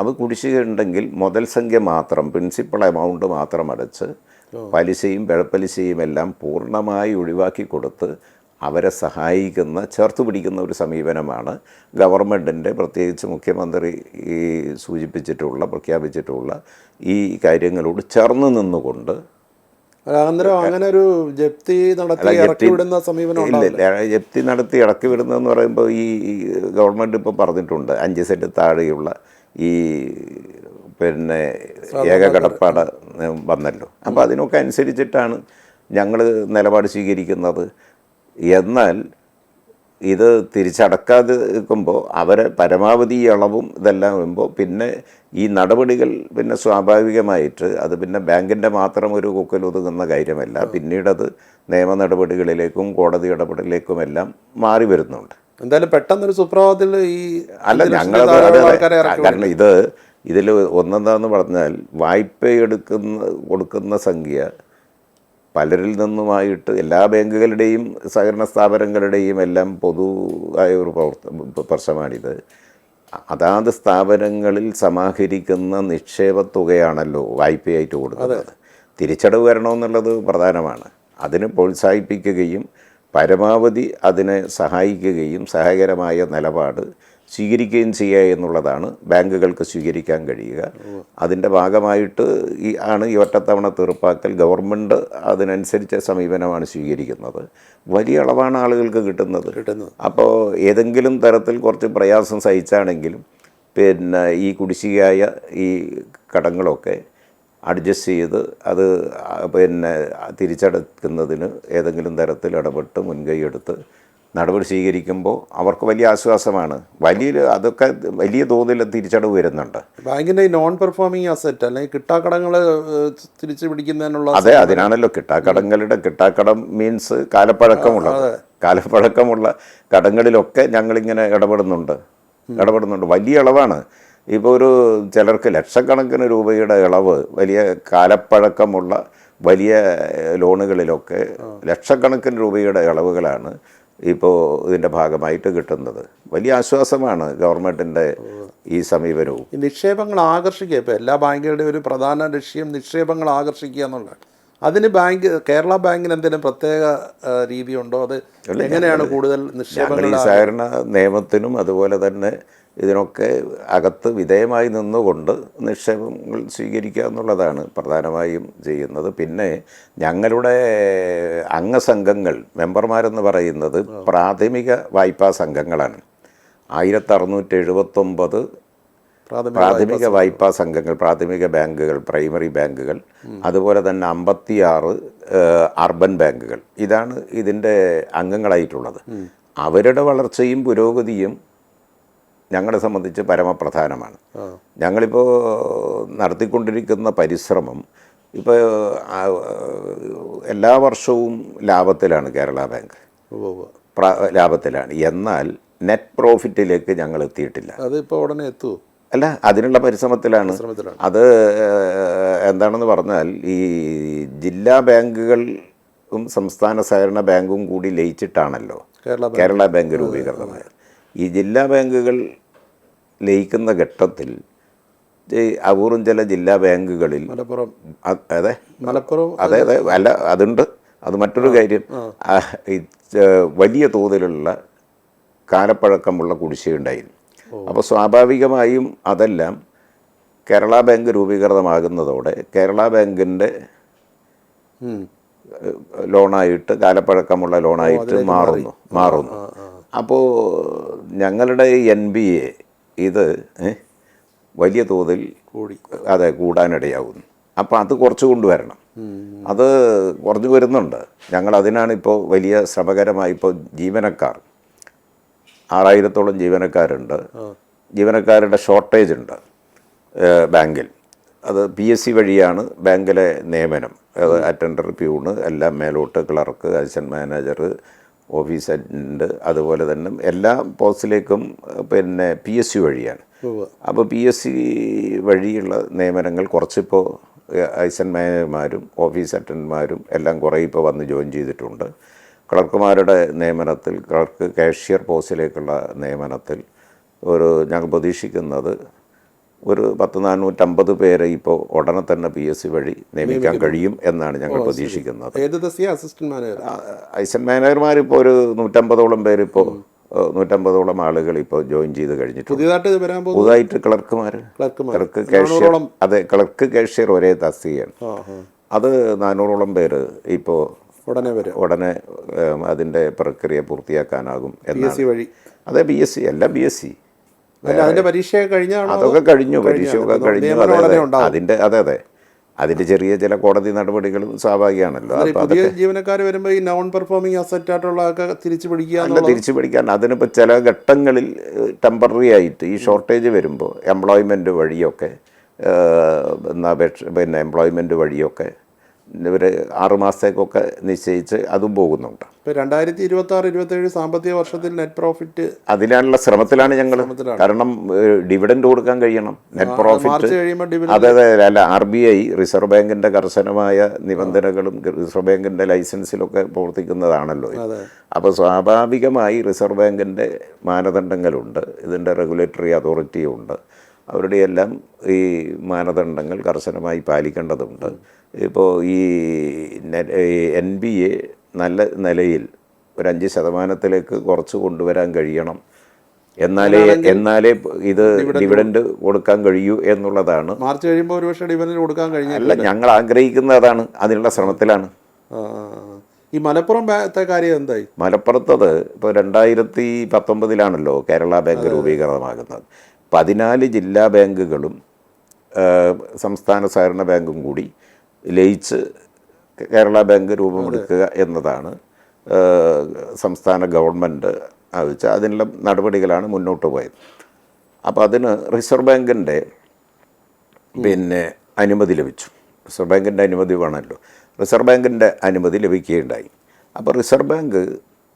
അവ കുടിശ്ശിക ഉണ്ടെങ്കിൽ മുതൽ സംഖ്യ മാത്രം പ്രിൻസിപ്പൽ എമൗണ്ട് മാത്രം അടച്ച് പലിശയും പിഴപ്പലിശയും എല്ലാം പൂർണ്ണമായി ഒഴിവാക്കി കൊടുത്ത് അവരെ സഹായിക്കുന്ന ചേർത്ത് പിടിക്കുന്ന ഒരു സമീപനമാണ് ഗവൺമെൻറ്റിൻ്റെ പ്രത്യേകിച്ച് മുഖ്യമന്ത്രി ഈ പ്രഖ്യാപിച്ചിട്ടുള്ള ഈ കാര്യങ്ങളോട് ചേർന്ന് നിന്നുകൊണ്ട് അങ്ങനെ ഒരു ജപ്തി നടത്തി ഇറക്കി വിടുന്ന സമീപനം ഇല്ല. ജപ്തി നടത്തി ഇറക്കി വിടുന്നതെന്ന് പറയുമ്പോൾ ഈ ഗവൺമെൻറ് ഇപ്പോൾ പറഞ്ഞിട്ടുണ്ട് 5 സെൻറ്റ് താഴെയുള്ള ഈ പിന്നെ ഏകകടപ്പാട് വന്നല്ലോ. അപ്പോൾ അതിനൊക്കെ അനുസരിച്ചിട്ടാണ് ഞങ്ങൾ നിലപാട് സ്വീകരിക്കുന്നത്. എന്നാൽ ഇത് തിരിച്ചടക്കാതെ നിൽക്കുമ്പോൾ അവരെ പരമാവധി ഇളവും ഇതെല്ലാം വരുമ്പോൾ പിന്നെ ഈ നടപടികൾ പിന്നെ സ്വാഭാവികമായിട്ട് അത് പിന്നെ ബാങ്കിൻ്റെ മാത്രം ഒരു കൊക്കലൊതുങ്ങുന്ന കാര്യമല്ല. പിന്നീടത് നിയമ നടപടികളിലേക്കും കോടതി ഇടപെടലിലേക്കും എല്ലാം മാറി വരുന്നുണ്ട്. എന്തായാലും പെട്ടെന്നൊരു സുപ്രഭാതത്തിൽ ഈ ഞങ്ങളത് കാരണം ഇതിൽ ഒന്നെന്താന്ന് പറഞ്ഞാൽ വായ്പ കൊടുക്കുന്ന സംഖ്യ പലരിൽ നിന്നുമായിട്ട് എല്ലാ ബാങ്കുകളുടെയും സഹകരണ സ്ഥാപനങ്ങളുടെയും എല്ലാം പൊതുവായ ഒരു പ്രശ്നമാണിത്. അതാത് സ്ഥാപനങ്ങളിൽ സമാഹരിക്കുന്ന നിക്ഷേപ തുകയാണല്ലോ വായ്പയായിട്ട് കൊടുക്കുന്നത്. തിരിച്ചടവ് വരണമെന്നുള്ളത് പ്രധാനമാണ്. അതിന് പ്രോത്സാഹിപ്പിക്കുകയും പരമാവധി അതിനെ സഹായിക്കുകയും സഹായകരമായ നിലപാട് സ്വീകരിക്കുകയും ചെയ്യുക എന്നുള്ളതാണ് ബാങ്കുകൾക്ക് സ്വീകരിക്കാൻ കഴിയുക. അതിൻ്റെ ഭാഗമായിട്ട് ഈ ഒറ്റത്തവണ തീർപ്പാക്കൽ ഗവൺമെൻറ് അതിനനുസരിച്ച സമീപനമാണ് സ്വീകരിക്കുന്നത്. വലിയ അളവാണ് ആളുകൾക്ക് കിട്ടുന്നത്. അപ്പോൾ ഏതെങ്കിലും തരത്തിൽ കുറച്ച് പ്രയാസം സഹിച്ചാണെങ്കിലും പിന്നെ ഈ കുടിശ്ശികയായ ഈ കടങ്ങളൊക്കെ അഡ്ജസ്റ്റ് ചെയ്ത് അത് പിന്നെ തിരിച്ചടക്കുന്നതിന് ഏതെങ്കിലും തരത്തിൽ ഇടപെട്ട് മുൻകൈ എടുത്ത് നടപടി സ്വീകരിക്കുമ്പോൾ അവർക്ക് വലിയ ആശ്വാസമാണ്. അതൊക്കെ വലിയ തോതിൽ തിരിച്ചടവ് വരുന്നുണ്ട്. ബാങ്കിൻ്റെ ഈ നോൺ പെർഫോമിംഗ് അസറ്റ് അല്ലെങ്കിൽ കിട്ടാക്കടങ്ങൾ തിരിച്ചു പിടിക്കുന്നതിനുള്ള അതെ, അതിനാണല്ലോ കിട്ടാക്കടം മീൻസ് കാലപ്പഴക്കമുള്ള കടങ്ങളിലൊക്കെ ഞങ്ങളിങ്ങനെ ഇടപെടുന്നുണ്ട്. വലിയ ഇളവാണ്. ഇപ്പോൾ ചിലർക്ക് ലക്ഷക്കണക്കിന് രൂപയുടെ ഇളവ് വലിയ കാലപ്പഴക്കമുള്ള വലിയ ലോണുകളിലൊക്കെ ലക്ഷക്കണക്കിന് രൂപയുടെ ഇളവുകളാണ് ഇപ്പോൾ ഇതിൻ്റെ ഭാഗമായിട്ട് കിട്ടുന്നത്. വലിയ ആശ്വാസമാണ് ഗവൺമെൻറ്റിൻ്റെ ഈ സമീപനവും. ഈ നിക്ഷേപങ്ങൾ ആകർഷിക്കുക, ഇപ്പോൾ എല്ലാ ബാങ്കുകളുടെയും ഒരു പ്രധാന ലക്ഷ്യം നിക്ഷേപങ്ങൾ ആകർഷിക്കുക എന്നുള്ളതാണ്. അതിന് കേരള ബാങ്കിന് എന്തെങ്കിലും പ്രത്യേക രീതിയുണ്ടോ? അത് എങ്ങനെയാണ് കൂടുതൽ നിക്ഷേപങ്ങൾ? ഈ സഹകരണ നിയമത്തിനും അതുപോലെ തന്നെ ഇതിനൊക്കെ അകത്ത് വിധേയമായി നിന്നുകൊണ്ട് നിക്ഷേപങ്ങൾ സ്വീകരിക്കുക എന്നുള്ളതാണ് പ്രധാനമായും ചെയ്യുന്നത്. പിന്നെ ഞങ്ങളുടെ അംഗസംഘങ്ങൾ മെമ്പർമാരെന്ന് പറയുന്നത് പ്രാഥമിക വായ്പാ സംഘങ്ങളാണ്. 1679 പ്രാഥമിക വായ്പാ സംഘങ്ങൾ, പ്രാഥമിക ബാങ്കുകൾ, പ്രൈമറി ബാങ്കുകൾ, അതുപോലെ തന്നെ 56 അർബൻ ബാങ്കുകൾ. ഇതാണ് ഇതിൻ്റെ അംഗങ്ങളായിട്ടുള്ളത്. അവരുടെ വളർച്ചയും പുരോഗതിയും ഞങ്ങളെ സംബന്ധിച്ച് പരമപ്രധാനമാണ്. ഞങ്ങളിപ്പോൾ നടത്തിക്കൊണ്ടിരിക്കുന്ന പരിശ്രമം ഇപ്പോൾ എല്ലാ വർഷവും ലാഭത്തിലാണ് കേരള ബാങ്ക്, ലാഭത്തിലാണ്. എന്നാൽ നെറ്റ് പ്രോഫിറ്റിലേക്ക് ഞങ്ങൾ എത്തിയിട്ടില്ല. അതിപ്പോൾ ഉടനെ എത്തുമോ? അല്ല, അതിനുള്ള പരിശ്രമത്തിലാണ്. അത് എന്താണെന്ന് പറഞ്ഞാൽ ഈ ജില്ലാ ബാങ്കുകളും സംസ്ഥാന സഹകരണ ബാങ്കും കൂടി ലയിച്ചിട്ടാണല്ലോ കേരള ബാങ്ക് രൂപീകൃതമായത്. ഈ ജില്ലാ ബാങ്കുകൾ ലയിക്കുന്ന ഘട്ടത്തിൽ അപൂർവം ചില ജില്ലാ ബാങ്കുകളിൽ അതെ അല്ല അതുണ്ട്, അത് മറ്റൊരു കാര്യം. വലിയ തോതിലുള്ള കാലപ്പഴക്കമുള്ള കുടിശ്ശികയുണ്ടായിരുന്നു. അപ്പോൾ സ്വാഭാവികമായും അതെല്ലാം കേരള ബാങ്ക് രൂപീകൃതമാകുന്നതോടെ കേരള ബാങ്കിൻ്റെ ലോണായിട്ട് കാലപ്പഴക്കമുള്ള ലോണായിട്ട് മാറുന്നു. അപ്പോൾ ഞങ്ങളുടെ NPA ഇത് വലിയ തോതിൽ കൂടാനിടയാവുന്നു. അപ്പോൾ അത് കുറച്ച് കൊണ്ടുവരണം. അത് കുറഞ്ഞു വരുന്നുണ്ട്. ഞങ്ങളതിനാണ് ഇപ്പോൾ വലിയ ശ്രമകരമായി. ഇപ്പോൾ ജീവനക്കാർ 6000-ഓളം ജീവനക്കാരുണ്ട്. ജീവനക്കാരുടെ ഷോർട്ടേജ് ഉണ്ട് ബാങ്കിൽ. അത് PSC വഴിയാണ് ബാങ്കിലെ നിയമനം. അറ്റൻഡർ, പ്യൂണ്, എല്ലാം മേലോട്ട് clerk, assistant manager, office attendant, അതുപോലെ തന്നെ എല്ലാ പോസ്റ്റിലേക്കും പിന്നെ PSC വഴിയാണ്. അപ്പോൾ PSC വഴിയുള്ള നിയമനങ്ങൾ കുറച്ചിപ്പോൾ അസിസ്റ്റന്റ് മാനേജർമാരും ഓഫീസ് അറ്റൻഡന്റുമാരും എല്ലാം കുറേ ഇപ്പോൾ വന്ന് ജോയിൻ ചെയ്തിട്ടുണ്ട്. ക്ലർക്കുമാരുടെ നിയമനത്തിൽ, ക്ലർക്ക് കാഷ്യർ പോസ്റ്റിലേക്കുള്ള നിയമനത്തിൽ ഞങ്ങൾ പ്രതീക്ഷിക്കുന്നത് ഒരു 450 പേരെ ഇപ്പോൾ ഉടനെ തന്നെ PSC വഴി നിയമിക്കാൻ കഴിയും എന്നാണ് ഞങ്ങൾ പ്രതീക്ഷിക്കുന്നത്. ഏത് തസ്തിക? Assistant manager. അസിസ്റ്റന്റ് മാനേജർമാരിപ്പോൾ ഒരു 150ഓളം പേരിപ്പോൾ 150ഓളം ആളുകൾ ഇപ്പോൾ ജോയിൻ ചെയ്ത് കഴിഞ്ഞിട്ടുണ്ട്. പുതിയതായിട്ട് വരാൻ പോകും. പുതുതായിട്ട് ക്ലർക്ക് കാഷ്യർ, അതെ, ക്ലർക്ക് കാഷ്യർ ഒരേ തസ്തികയാണ്. അത് 400ഓളം പേര് ഇപ്പോൾ ഉടനെ അതിൻ്റെ പ്രക്രിയ പൂർത്തിയാക്കാനാകും എന്നാണ്. അതെ, BSc അല്ല, BSc. അതിന്റെ പരീക്ഷ കഴിഞ്ഞാണോ? അതൊക്കെ കഴിഞ്ഞു, പരീക്ഷയൊക്കെ കഴിഞ്ഞു. അതെ, അതിന്റെ ചെറിയ ചില കോടതി നടപടികളും സ്വാഭാവികമാണല്ലോ. പുതിയ ജീവനക്കാർ വരുമ്പോൾ ഈ നോൺ പെർഫോമിംഗ് അസറ്റ് ആയിട്ടുള്ളതൊക്കെ തിരിച്ചു പിടിക്കാൻ അതിനിപ്പോൾ ചില ഘട്ടങ്ങളിൽ ടെമ്പററി ആയിട്ട് ഈ ഷോർട്ടേജ് വരുമ്പോൾ എംപ്ലോയ്മെൻറ്റ് വഴിയൊക്കെ പിന്നെ എംപ്ലോയ്മെൻറ്റ് വഴിയൊക്കെ ഇവർ 6 മാസത്തേക്കൊക്കെ നിശ്ചയിച്ച് അതും പോകുന്നുണ്ട്. ഇപ്പോൾ 2026-27 സാമ്പത്തിക വർഷത്തിൽ നെറ്റ് പ്രോഫിറ്റ് അതിനുള്ള ശ്രമത്തിലാണ് ഞങ്ങൾ. കാരണം ഡിവിഡൻഡ് കൊടുക്കാൻ കഴിയണം. നെറ്റ് പ്രോഫിറ്റ് അതെ അല്ല, RBI റിസർവ് ബാങ്കിൻ്റെ കർശനമായ നിബന്ധനകളും റിസർവ് ബാങ്കിൻ്റെ ലൈസൻസിലൊക്കെ പ്രവർത്തിക്കുന്നതാണല്ലോ. അപ്പോൾ സ്വാഭാവികമായി റിസർവ് ബാങ്കിൻ്റെ മാനദണ്ഡങ്ങളുണ്ട്, ഇതിൻ്റെ റെഗുലേറ്ററി അതോറിറ്റിയും ഉണ്ട്. അവരുടെയെല്ലാം ഈ മാനദണ്ഡങ്ങൾ കർശനമായി പാലിക്കേണ്ടതുണ്ട്. ഇപ്പോൾ ഈ NBA നല്ല നിലയിൽ ഒരു 5% കുറച്ച് കൊണ്ടുവരാൻ കഴിയണം. എന്നാലേ ഇത് ഡിവിഡൻഡ് കൊടുക്കാൻ കഴിയൂ എന്നുള്ളതാണ്. മാർച്ച് കഴിയുമ്പോൾ ഒരുപക്ഷെ ഡിവിഡൻഡ് കൊടുക്കാൻ കഴിഞ്ഞല്ല, ഞങ്ങൾ ആഗ്രഹിക്കുന്നത് അതാണ്. അതിനുള്ള ശ്രമത്തിലാണ്. ഈ മലപ്പുറത്തെ കാര്യം എന്തായി? മലപ്പുറത്തത് ഇപ്പോൾ 2019 കേരള ബാങ്ക് രൂപീകൃതമാകുന്നത്. 14 ജില്ലാ ബാങ്കുകളും സംസ്ഥാന സഹകരണ ബാങ്കും കൂടി ലയിച്ച് കേരള ബാങ്ക് രൂപമെടുക്കുക എന്നതാണ് സംസ്ഥാന ഗവൺമെൻറ് ആവശ്യം. അതിനുള്ള നടപടികളാണ് മുന്നോട്ട് പോയത്. അപ്പോൾ അതിന് റിസർവ് ബാങ്കിൻ്റെ പിന്നെ അനുമതി ലഭിച്ചു. റിസർവ് ബാങ്കിൻ്റെ അനുമതി വേണമല്ലോ. റിസർവ് ബാങ്കിൻ്റെ അനുമതി ലഭിക്കുകയുണ്ടായി. അപ്പോൾ റിസർവ് ബാങ്ക്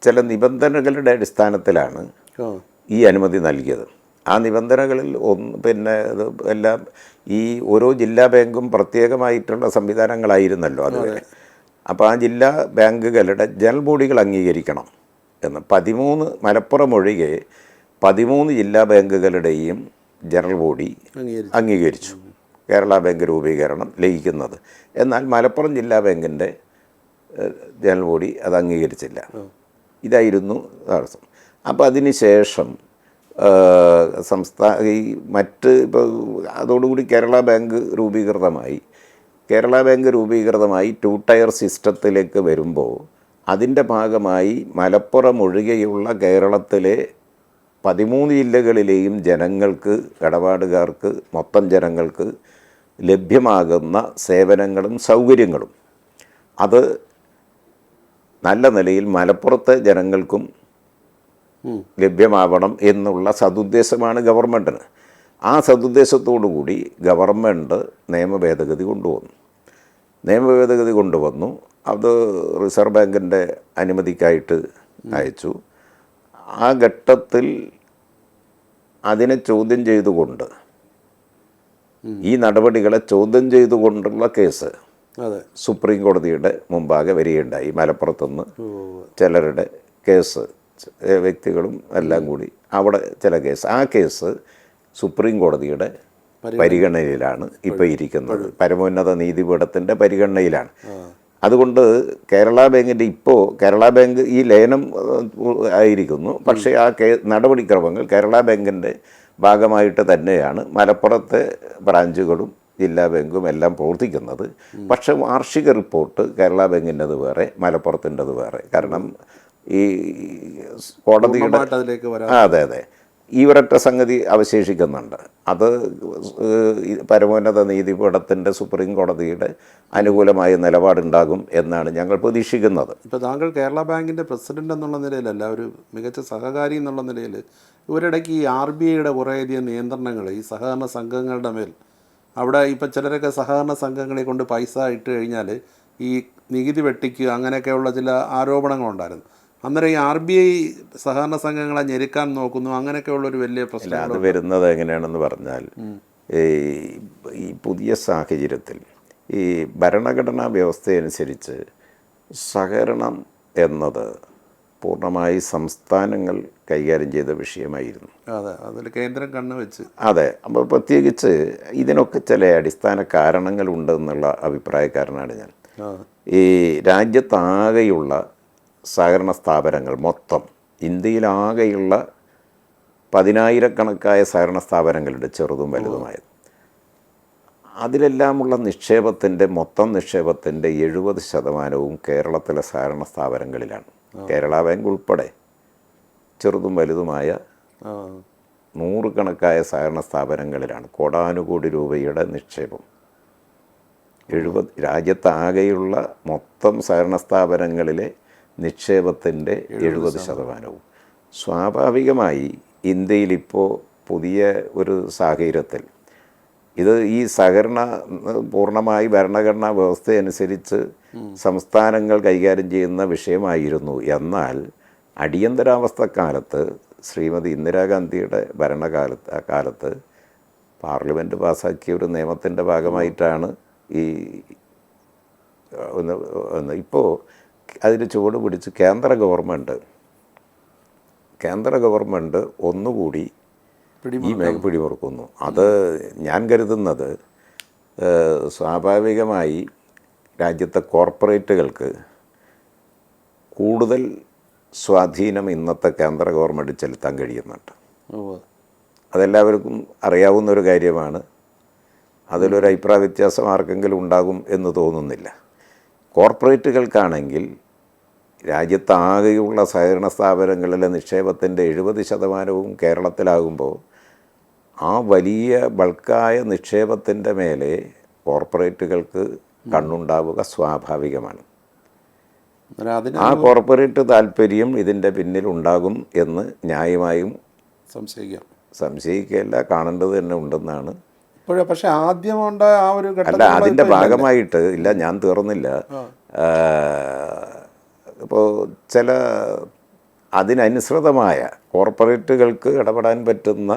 ചില നിബന്ധനകളുടെ അടിസ്ഥാനത്തിലാണ് ഈ അനുമതി നൽകിയത്. ആ നിബന്ധനകളിൽ പിന്നെ ഇത് എല്ലാം ഈ ഓരോ ജില്ലാ ബാങ്കും പ്രത്യേകമായിട്ടുള്ള സംവിധാനങ്ങളായിരുന്നല്ലോ അതുവരെ. അപ്പോൾ ആ ജില്ലാ ബാങ്കുകളുടെ ജനറൽ ബോഡികൾ അംഗീകരിക്കണം എന്ന് 13 മലപ്പുറം ഒഴികെ 13 ജില്ലാ ബാങ്കുകളുടെയും ജനറൽ ബോഡി അംഗീകരിച്ചു കേരള ബാങ്ക് രൂപീകരണം ലയിക്കുന്നത്. എന്നാൽ മലപ്പുറം ജില്ലാ ബാങ്കിൻ്റെ ജനറൽ ബോഡി അത് അംഗീകരിച്ചില്ല. ഇതായിരുന്നു തടസ്സം. അപ്പോൾ അതിന് ശേഷം ഈ ഇപ്പോൾ അതോടുകൂടി കേരള ബാങ്ക് രൂപീകൃതമായി. കേരള ബാങ്ക് രൂപീകൃതമായി 2 ടയർ സിസ്റ്റത്തിലേക്ക് വരുമ്പോൾ അതിൻ്റെ ഭാഗമായി മലപ്പുറം ഒഴികെയുള്ള കേരളത്തിലെ 13 ജില്ലകളിലെയും ജനങ്ങൾക്ക്, ഇടപാടുകാർക്ക്, മൊത്തം ജനങ്ങൾക്ക് ലഭ്യമാകുന്ന സേവനങ്ങളും സൗകര്യങ്ങളും അത് നല്ല നിലയിൽ മലപ്പുറത്തെ ജനങ്ങൾക്കും ലഭ്യമാവണം എന്നുള്ള സതുദ്ദേശമാണ് ഗവൺമെൻറ്റിന്. ആ സതുദ്ദേശത്തോടു കൂടി ഗവൺമെൻറ് നിയമ ഭേദഗതി കൊണ്ടുവന്നു. അത് റിസർവ് ബാങ്കിൻ്റെ അനുമതിക്കായിട്ട് അയച്ചു. ആ ഘട്ടത്തിൽ അതിനെ ചോദ്യം ചെയ്തുകൊണ്ട്, ഈ നടപടികളെ ചോദ്യം ചെയ്തുകൊണ്ടുള്ള കേസ് സുപ്രീം കോടതിയുടെ മുമ്പാകെ വരികയുണ്ടായി. മലപ്പുറത്തുനിന്ന് ചിലരുടെ കേസ്, വ്യക്തികളും എല്ലാം കൂടി അവിടെ ചില കേസ്, ആ കേസ് സുപ്രീം കോടതിയുടെ പരിഗണനയിലാണ് ഇപ്പോൾ ഇരിക്കുന്നത്. പരമോന്നത നീതിപീഠത്തിൻ്റെ പരിഗണനയിലാണ്. അതുകൊണ്ട് കേരള ബാങ്ക് ഈ ലയനം ആയിരിക്കുന്നു. പക്ഷേ ആ നടപടിക്രമങ്ങൾ കേരള ബാങ്കിൻ്റെ ഭാഗമായിട്ട് തന്നെയാണ് മലപ്പുറത്തെ ബ്രാഞ്ചുകളും ജില്ലാ ബാങ്കും എല്ലാം പ്രവർത്തിക്കുന്നത്. പക്ഷേ വാർഷിക റിപ്പോർട്ട് കേരള ബാങ്കിൻ്റെത് വേറെ, മലപ്പുറത്തിൻ്റെത് വേറെ. കാരണം ഈ കോടതിയുടെ അതെ ഈ ഒരൊറ്റ സംഗതി അവശേഷിക്കുന്നുണ്ട്. അത് പരമോന്നത നീതിപീഠത്തിൻ്റെ സുപ്രീം കോടതിയുടെ അനുകൂലമായ നിലപാടുണ്ടാകും എന്നാണ് ഞങ്ങൾ പ്രതീക്ഷിക്കുന്നത്. ഇപ്പോൾ താങ്കൾ കേരള ബാങ്കിൻ്റെ പ്രസിഡന്റ് എന്നുള്ള നിലയിലല്ല, ഒരു മികച്ച സഹകാരി എന്നുള്ള നിലയിൽ ഇവരിടയ്ക്ക് ഈ RBIയുടെ കുറേയധികം നിയന്ത്രണങ്ങൾ ഈ സഹകരണ സംഘങ്ങളുടെ മേൽ, അവിടെ ഇപ്പോൾ ചിലരൊക്കെ സഹകരണ സംഘങ്ങളെ കൊണ്ട് പൈസ ഇട്ട് കഴിഞ്ഞാൽ ഈ നികുതി വെട്ടിക്കുക അങ്ങനെയൊക്കെയുള്ള ചില ആരോപണങ്ങളുണ്ടായിരുന്നു. അന്നേരം ഈ RBI സഹകരണ സംഘങ്ങളെ ഞെരുക്കാൻ നോക്കുന്നു, അങ്ങനെയൊക്കെയുള്ളൊരു വലിയ പ്രശ്നം. അത് വരുന്നത് എങ്ങനെയാണെന്ന് പറഞ്ഞാൽ, ഈ പുതിയ സാഹചര്യത്തിൽ ഈ ഭരണഘടനാ വ്യവസ്ഥയനുസരിച്ച് സഹകരണം എന്നത് പൂർണ്ണമായി സംസ്ഥാനങ്ങൾ കൈകാര്യം ചെയ്ത വിഷയമായിരുന്നു. അതെ, അതിൽ കേന്ദ്രം കണ്ണുവെച്ച്. അതെ, അപ്പോൾ പ്രത്യേകിച്ച് ഇതിനൊക്കെ ചില അടിസ്ഥാന കാരണങ്ങളുണ്ടെന്നുള്ള അഭിപ്രായക്കാരനാണ് ഞാൻ. ഈ രാജ്യത്താകെയുള്ള സഹകരണ സ്ഥാപനങ്ങൾ മൊത്തം ഇന്ത്യയിലാകെയുള്ള 10,000-കണക്കായ സഹകരണ സ്ഥാപനങ്ങളുണ്ട്, ചെറുതും വലുതുമായത്. അതിലെല്ലാമുള്ള നിക്ഷേപത്തിൻ്റെ മൊത്തം നിക്ഷേപത്തിൻ്റെ 70% കേരളത്തിലെ സഹകരണ സ്ഥാപനങ്ങളിലാണ്. കേരള ബാങ്ക് ഉൾപ്പെടെ ചെറുതും വലുതുമായ 100-കണക്കായ സഹകരണ സ്ഥാപനങ്ങളിലാണ് കോടാനുകോടി രൂപയുടെ നിക്ഷേപം. രാജ്യത്താകെയുള്ള മൊത്തം സഹകരണ സ്ഥാപനങ്ങളിലെ നിക്ഷേപത്തിൻ്റെ 70%. സ്വാഭാവികമായി ഇന്ത്യയിലിപ്പോൾ പുതിയ ഒരു സാഹചര്യത്തിൽ ഇത് ഈ സഹകരണ പൂർണ്ണമായി ഭരണഘടനാ വ്യവസ്ഥയനുസരിച്ച് സംസ്ഥാനങ്ങൾ കൈകാര്യം ചെയ്യുന്ന വിഷയമായിരുന്നു. എന്നാൽ അടിയന്തരാവസ്ഥക്കാലത്ത് ശ്രീമതി ഇന്ദിരാഗാന്ധിയുടെ കാലത്ത് പാർലമെൻറ്റ് പാസ്സാക്കിയ ഒരു നിയമത്തിൻ്റെ ഭാഗമായിട്ടാണ് ഈ ഇപ്പോൾ അതിന് ചുവട് പിടിച്ച് കേന്ദ്ര ഗവൺമെൻറ് ഒന്നുകൂടി ഈ പിടിമുറുക്കുന്നു. അത് ഞാൻ കരുതുന്നത് സ്വാഭാവികമായി രാജ്യത്തെ കോർപ്പറേറ്റുകൾക്ക് കൂടുതൽ സ്വാധീനം ഇന്നത്തെ കേന്ദ്ര ഗവൺമെൻറ് ചെലുത്താൻ കഴിയുന്നുണ്ട്. അതെല്ലാവർക്കും അറിയാവുന്ന ഒരു കാര്യമാണ്. അതിലൊരു അഭിപ്രായ വ്യത്യാസം ആർക്കെങ്കിലും ഉണ്ടാകും എന്ന് തോന്നുന്നില്ല. കോർപ്പറേറ്റുകൾക്കാണെങ്കിൽ രാജ്യത്താകെയുള്ള സഹകരണ സ്ഥാപനങ്ങളിലെ നിക്ഷേപത്തിൻ്റെ 70% കേരളത്തിലാകുമ്പോൾ ആ വലിയ ബൾക്കായ നിക്ഷേപത്തിൻ്റെ മേലെ കോർപ്പറേറ്റുകൾക്ക് കണ്ണുണ്ടാവുക സ്വാഭാവികമാണ്. ആ കോർപ്പറേറ്റ് താല്പര്യം ഇതിൻ്റെ പിന്നിലുണ്ടാകും എന്ന് ന്യായമായും സംശയിക്കുകയല്ല, കാണേണ്ടത് തന്നെ ഉണ്ടെന്നാണ്. പക്ഷേ ആദ്യമുണ്ടായ ആ ഒരു അല്ല, അതിൻ്റെ ഭാഗമായിട്ട് ഇല്ല, ഞാൻ തീർന്നില്ല. ഇപ്പോൾ ചില അതിനനുസൃതമായ കോർപ്പറേറ്റുകൾക്ക് ഇടപെടാൻ പറ്റുന്ന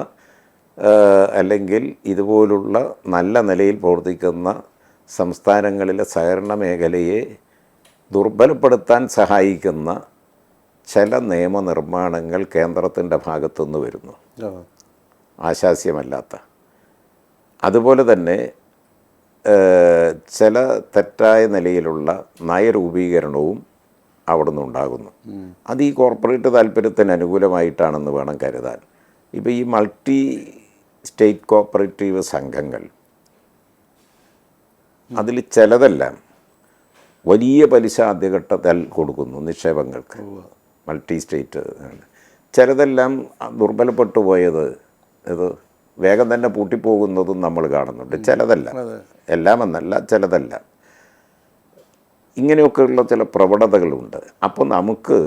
അല്ലെങ്കിൽ ഇതുപോലുള്ള നല്ല നിലയിൽ പ്രവർത്തിക്കുന്ന സംസ്ഥാനങ്ങളിലെ സഹകരണ മേഖലയെ ദുർബലപ്പെടുത്താൻ സഹായിക്കുന്ന ചില നിയമനിർമ്മാണങ്ങൾ കേന്ദ്രത്തിൻ്റെ ഭാഗത്തുനിന്ന് വരുന്നു, ആശാസ്യമല്ലാത്ത. അതുപോലെ തന്നെ ചില തെറ്റായ നിലയിലുള്ള നയരൂപീകരണവും അവിടെ നിന്നുണ്ടാകുന്നു. അത് ഈ കോർപ്പറേറ്റ് താല്പര്യത്തിന് അനുകൂലമായിട്ടാണെന്ന് വേണം കരുതാൻ. ഇപ്പോൾ ഈ മൾട്ടി സ്റ്റേറ്റ് കോപ്പറേറ്റീവ് സംഘങ്ങൾ, അതിൽ ചിലതെല്ലാം വലിയ പലിശ ആദ്യഘട്ടത്തിൽ കൊടുക്കുന്നു നിക്ഷേപങ്ങൾക്ക്, മൾട്ടി സ്റ്റേറ്റ്. ചിലതെല്ലാം ദുർബലപ്പെട്ടു പോയത് ഇത് വേഗം തന്നെ പൂട്ടിപ്പോകുന്നതും നമ്മൾ കാണുന്നുണ്ട്. ചിലതല്ല, എല്ലാം എന്നല്ല, ചിലതല്ല. ഇങ്ങനെയൊക്കെയുള്ള ചില പ്രവണതകളുണ്ട്. അപ്പോൾ നമുക്ക്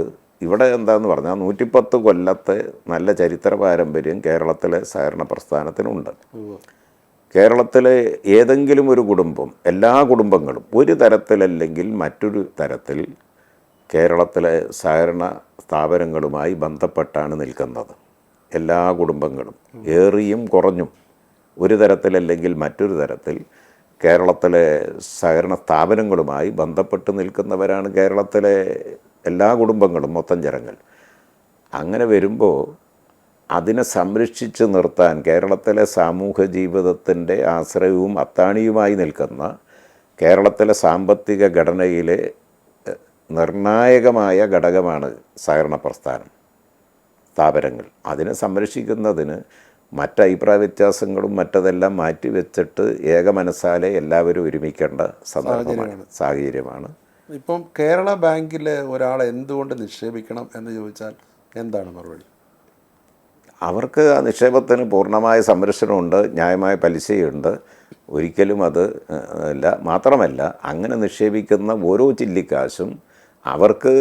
ഇവിടെ എന്താന്ന് പറഞ്ഞാൽ 110 കൊല്ലത്തെ നല്ല ചരിത്ര പാരമ്പര്യം കേരളത്തിലെ സഹകരണ പ്രസ്ഥാനത്തിനുണ്ട്. കേരളത്തിലെ ഏതെങ്കിലും ഒരു കുടുംബം, എല്ലാ കുടുംബങ്ങളും ഒരു തരത്തിലല്ലെങ്കിൽ മറ്റൊരു തരത്തിൽ കേരളത്തിലെ സഹകരണ സ്ഥാപനങ്ങളുമായി ബന്ധപ്പെട്ടാണ് നിൽക്കുന്നത്. എല്ലാ കുടുംബങ്ങളും ഏറിയും കുറഞ്ഞും ഒരു തരത്തിലല്ലെങ്കിൽ മറ്റൊരു തരത്തിൽ കേരളത്തിലെ സഹകരണ സ്ഥാപനങ്ങളുമായി ബന്ധപ്പെട്ട് നിൽക്കുന്നവരാണ് കേരളത്തിലെ എല്ലാ കുടുംബങ്ങളും, മൊത്തം ജനങ്ങൾ. അങ്ങനെ വരുമ്പോൾ അതിനെ സംരക്ഷിച്ച് നിർത്താൻ കേരളത്തിലെ സാമൂഹ്യ ജീവിതത്തിൻ്റെ ആശ്രയവും അത്താണിയുമായി നിൽക്കുന്ന കേരളത്തിലെ സാമ്പത്തിക ഘടനയിലെ നിർണായകമായ ഘടകമാണ് സഹകരണ പ്രസ്ഥാനം, സ്ഥാപനങ്ങൾ. അതിനെ സംരക്ഷിക്കുന്നതിന് മറ്റഭിപ്രായ വ്യത്യാസങ്ങളും മറ്റതെല്ലാം മാറ്റിവെച്ചിട്ട് ഏകമനസ്സാലെ എല്ലാവരും ഒരുമിക്കേണ്ട സാഹചര്യമാണ്. ഇപ്പം കേരള ബാങ്കിൽ ഒരാൾ എന്തുകൊണ്ട് നിക്ഷേപിക്കണം എന്ന് ചോദിച്ചാൽ എന്താണ് മറുപടി? അവർക്ക് ആ നിക്ഷേപത്തിന് പൂർണ്ണമായ സംരക്ഷണമുണ്ട്, ന്യായമായ പലിശയുണ്ട്. ഒരിക്കലും അത് അല്ല. മാത്രമല്ല, അങ്ങനെ നിക്ഷേപിക്കുന്ന ഓരോ ചില്ലിക്കാശും അവർക്ക്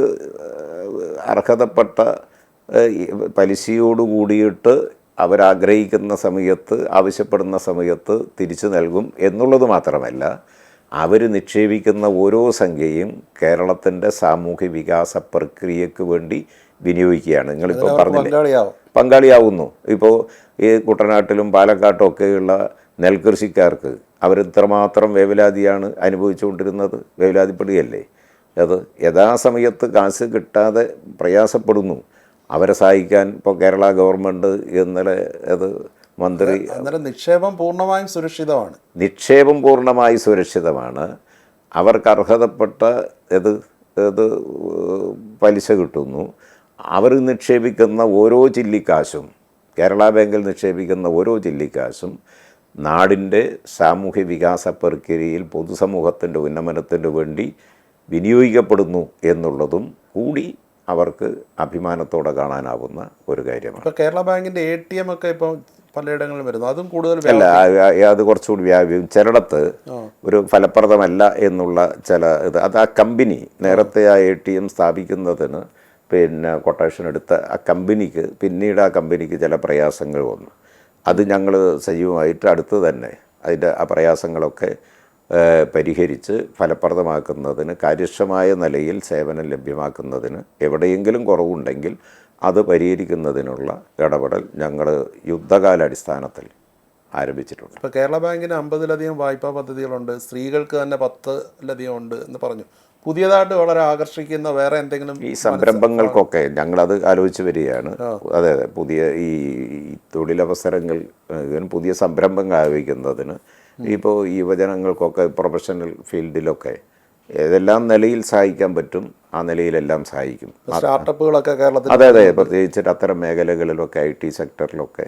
അർഹതപ്പെട്ട പലിശയോട് കൂടിയിട്ട് അവരാഗ്രഹിക്കുന്ന സമയത്ത്, ആവശ്യപ്പെടുന്ന സമയത്ത് തിരിച്ചു നൽകും എന്നുള്ളത് മാത്രമല്ല, അവർ നിക്ഷേപിക്കുന്ന ഓരോ സംഖ്യയും കേരളത്തിൻ്റെ സാമൂഹ്യ വികാസ പ്രക്രിയക്ക് വേണ്ടി വിനിയോഗിക്കുകയാണ്. നിങ്ങളിപ്പോൾ പറഞ്ഞില്ലേ, പങ്കാളിയാവുന്നു. ഇപ്പോൾ ഈ കുട്ടനാട്ടിലും പാലക്കാട്ടും ഒക്കെയുള്ള നെൽകൃഷിക്കാർക്ക് അവരിത്രമാത്രം വേവലാതിയാണ് അനുഭവിച്ചുകൊണ്ടിരുന്നത്, വേവലാതിപ്പെടുകയല്ലേ. അത് യഥാസമയത്ത് കാശ് കിട്ടാതെ പ്രയാസപ്പെടുന്നു. അവരെ സഹായിക്കാൻ ഇപ്പോൾ കേരള ഗവൺമെൻറ് ഇന്നലെ അത് മന്ത്രി അന്നേരം നിക്ഷേപം പൂർണ്ണമായും സുരക്ഷിതമാണ്. നിക്ഷേപം പൂർണ്ണമായി സുരക്ഷിതമാണ്. അവർക്ക് അർഹതപ്പെട്ട ഇത് പലിശ കിട്ടുന്നു. അവർ നിക്ഷേപിക്കുന്ന ഓരോ ചില്ലിക്കാശും, കേരള ബാങ്കിൽ നിക്ഷേപിക്കുന്ന ഓരോ ചില്ലിക്കാശും നാടിൻ്റെ സാമൂഹ്യ വികാസ പ്രക്രിയയിൽ പൊതുസമൂഹത്തിൻ്റെ ഉന്നമനത്തിന് വേണ്ടി വിനിയോഗിക്കപ്പെടുന്നു എന്നുള്ളതും കൂടി അവർക്ക് അഭിമാനത്തോടെ കാണാനാവുന്ന ഒരു കാര്യമാണ്. ഇപ്പോൾ കേരള ബാങ്കിൻ്റെ ATM ഒക്കെ ഇപ്പോൾ പലയിടങ്ങളിലും വരുന്നു, അതും കൂടുതൽ അല്ല, അത് കുറച്ചുകൂടി ചിലയിടത്ത് ഒരു ഫലപ്രദമല്ല എന്നുള്ള ചില അത് ആ കമ്പനി നേരത്തെ ആ ATM സ്ഥാപിക്കുന്നതിന് പിന്നെ കൊട്ടേഷൻ എടുത്ത ആ കമ്പനിക്ക് പിന്നീട് ആ കമ്പനിക്ക് ചില പ്രയാസങ്ങൾ വന്നു. അത് ഞങ്ങൾ സജീവമായിട്ട് അടുത്ത് തന്നെ അതിൻ്റെ ആ പ്രയാസങ്ങളൊക്കെ പരിഹരിച്ച് ഫലപ്രദമാക്കുന്നതിന്, കാര്യക്ഷമമായ നിലയിൽ സേവനം ലഭ്യമാക്കുന്നതിന് എവിടെയെങ്കിലും കുറവുണ്ടെങ്കിൽ അത് പരിഹരിക്കുന്നതിനുള്ള ഇടപെടൽ ഞങ്ങൾ യുദ്ധകാലാടിസ്ഥാനത്തിൽ ആരംഭിച്ചിട്ടുണ്ട്. ഇപ്പോൾ കേരള ബാങ്കിന് 50-ലധികം വായ്പാ പദ്ധതികളുണ്ട്, സ്ത്രീകൾക്ക് തന്നെ 10-ലധികം ഉണ്ട് എന്ന് പറഞ്ഞു. പുതിയതായിട്ട് വളരെ ആകർഷിക്കുന്ന വേറെ എന്തെങ്കിലും ഈ സംരംഭങ്ങൾക്കൊക്കെ ഞങ്ങളത് ആലോചിച്ച് വരികയാണ്. അതെ, പുതിയ ഈ തൊഴിലവസരങ്ങൾ, പുതിയ സംരംഭങ്ങൾ ആലോചിക്കുന്നതിന് ഇപ്പോൾ ഈ യുവജനങ്ങൾക്കൊക്കെ പ്രൊഫഷണൽ ഫീൽഡിലൊക്കെ ഏതെല്ലാം നിലയിൽ സഹായിക്കാൻ പറ്റും ആ നിലയിലെല്ലാം സഹായിക്കും. സ്റ്റാർട്ടപ്പുകളൊക്കെ കേരളത്തിൽ, അതെ, പ്രത്യേകിച്ചിട്ട് അത്തരം മേഖലകളിലൊക്കെ IT സെക്ടറിലൊക്കെ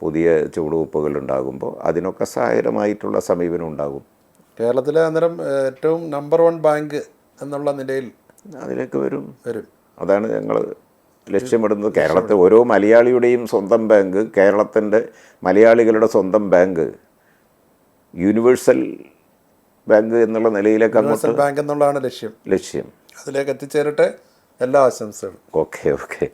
പുതിയ ചുവടുവെപ്പുകൾ ഉണ്ടാകുമ്പോൾ അതിനൊക്കെ സഹായകരമായിട്ടുള്ള സമീപനം ഉണ്ടാകും. കേരളത്തിലെ അന്നേരം ഏറ്റവും നമ്പർ 1 ബാങ്ക് എന്നുള്ള നിലയിൽ അതിലേക്ക് വരും. അതാണ് ഞങ്ങൾ ലക്ഷ്യമിടുന്നത്. കേരളത്തിൽ ഓരോ മലയാളിയുടെയും സ്വന്തം ബാങ്ക്, കേരളത്തിൻ്റെ മലയാളികളുടെ സ്വന്തം ബാങ്ക്, യൂണിവേഴ്സൽ ബാങ്ക് എന്നുള്ള നിലയിലേക്ക് അങ്ങോട്ട് ബാങ്ക് എന്നുള്ളതാണ് ലക്ഷ്യം. അതിലേക്ക് എത്തിച്ചേരട്ടെ. എല്ലാ ആശംസകളും. ഓക്കെ.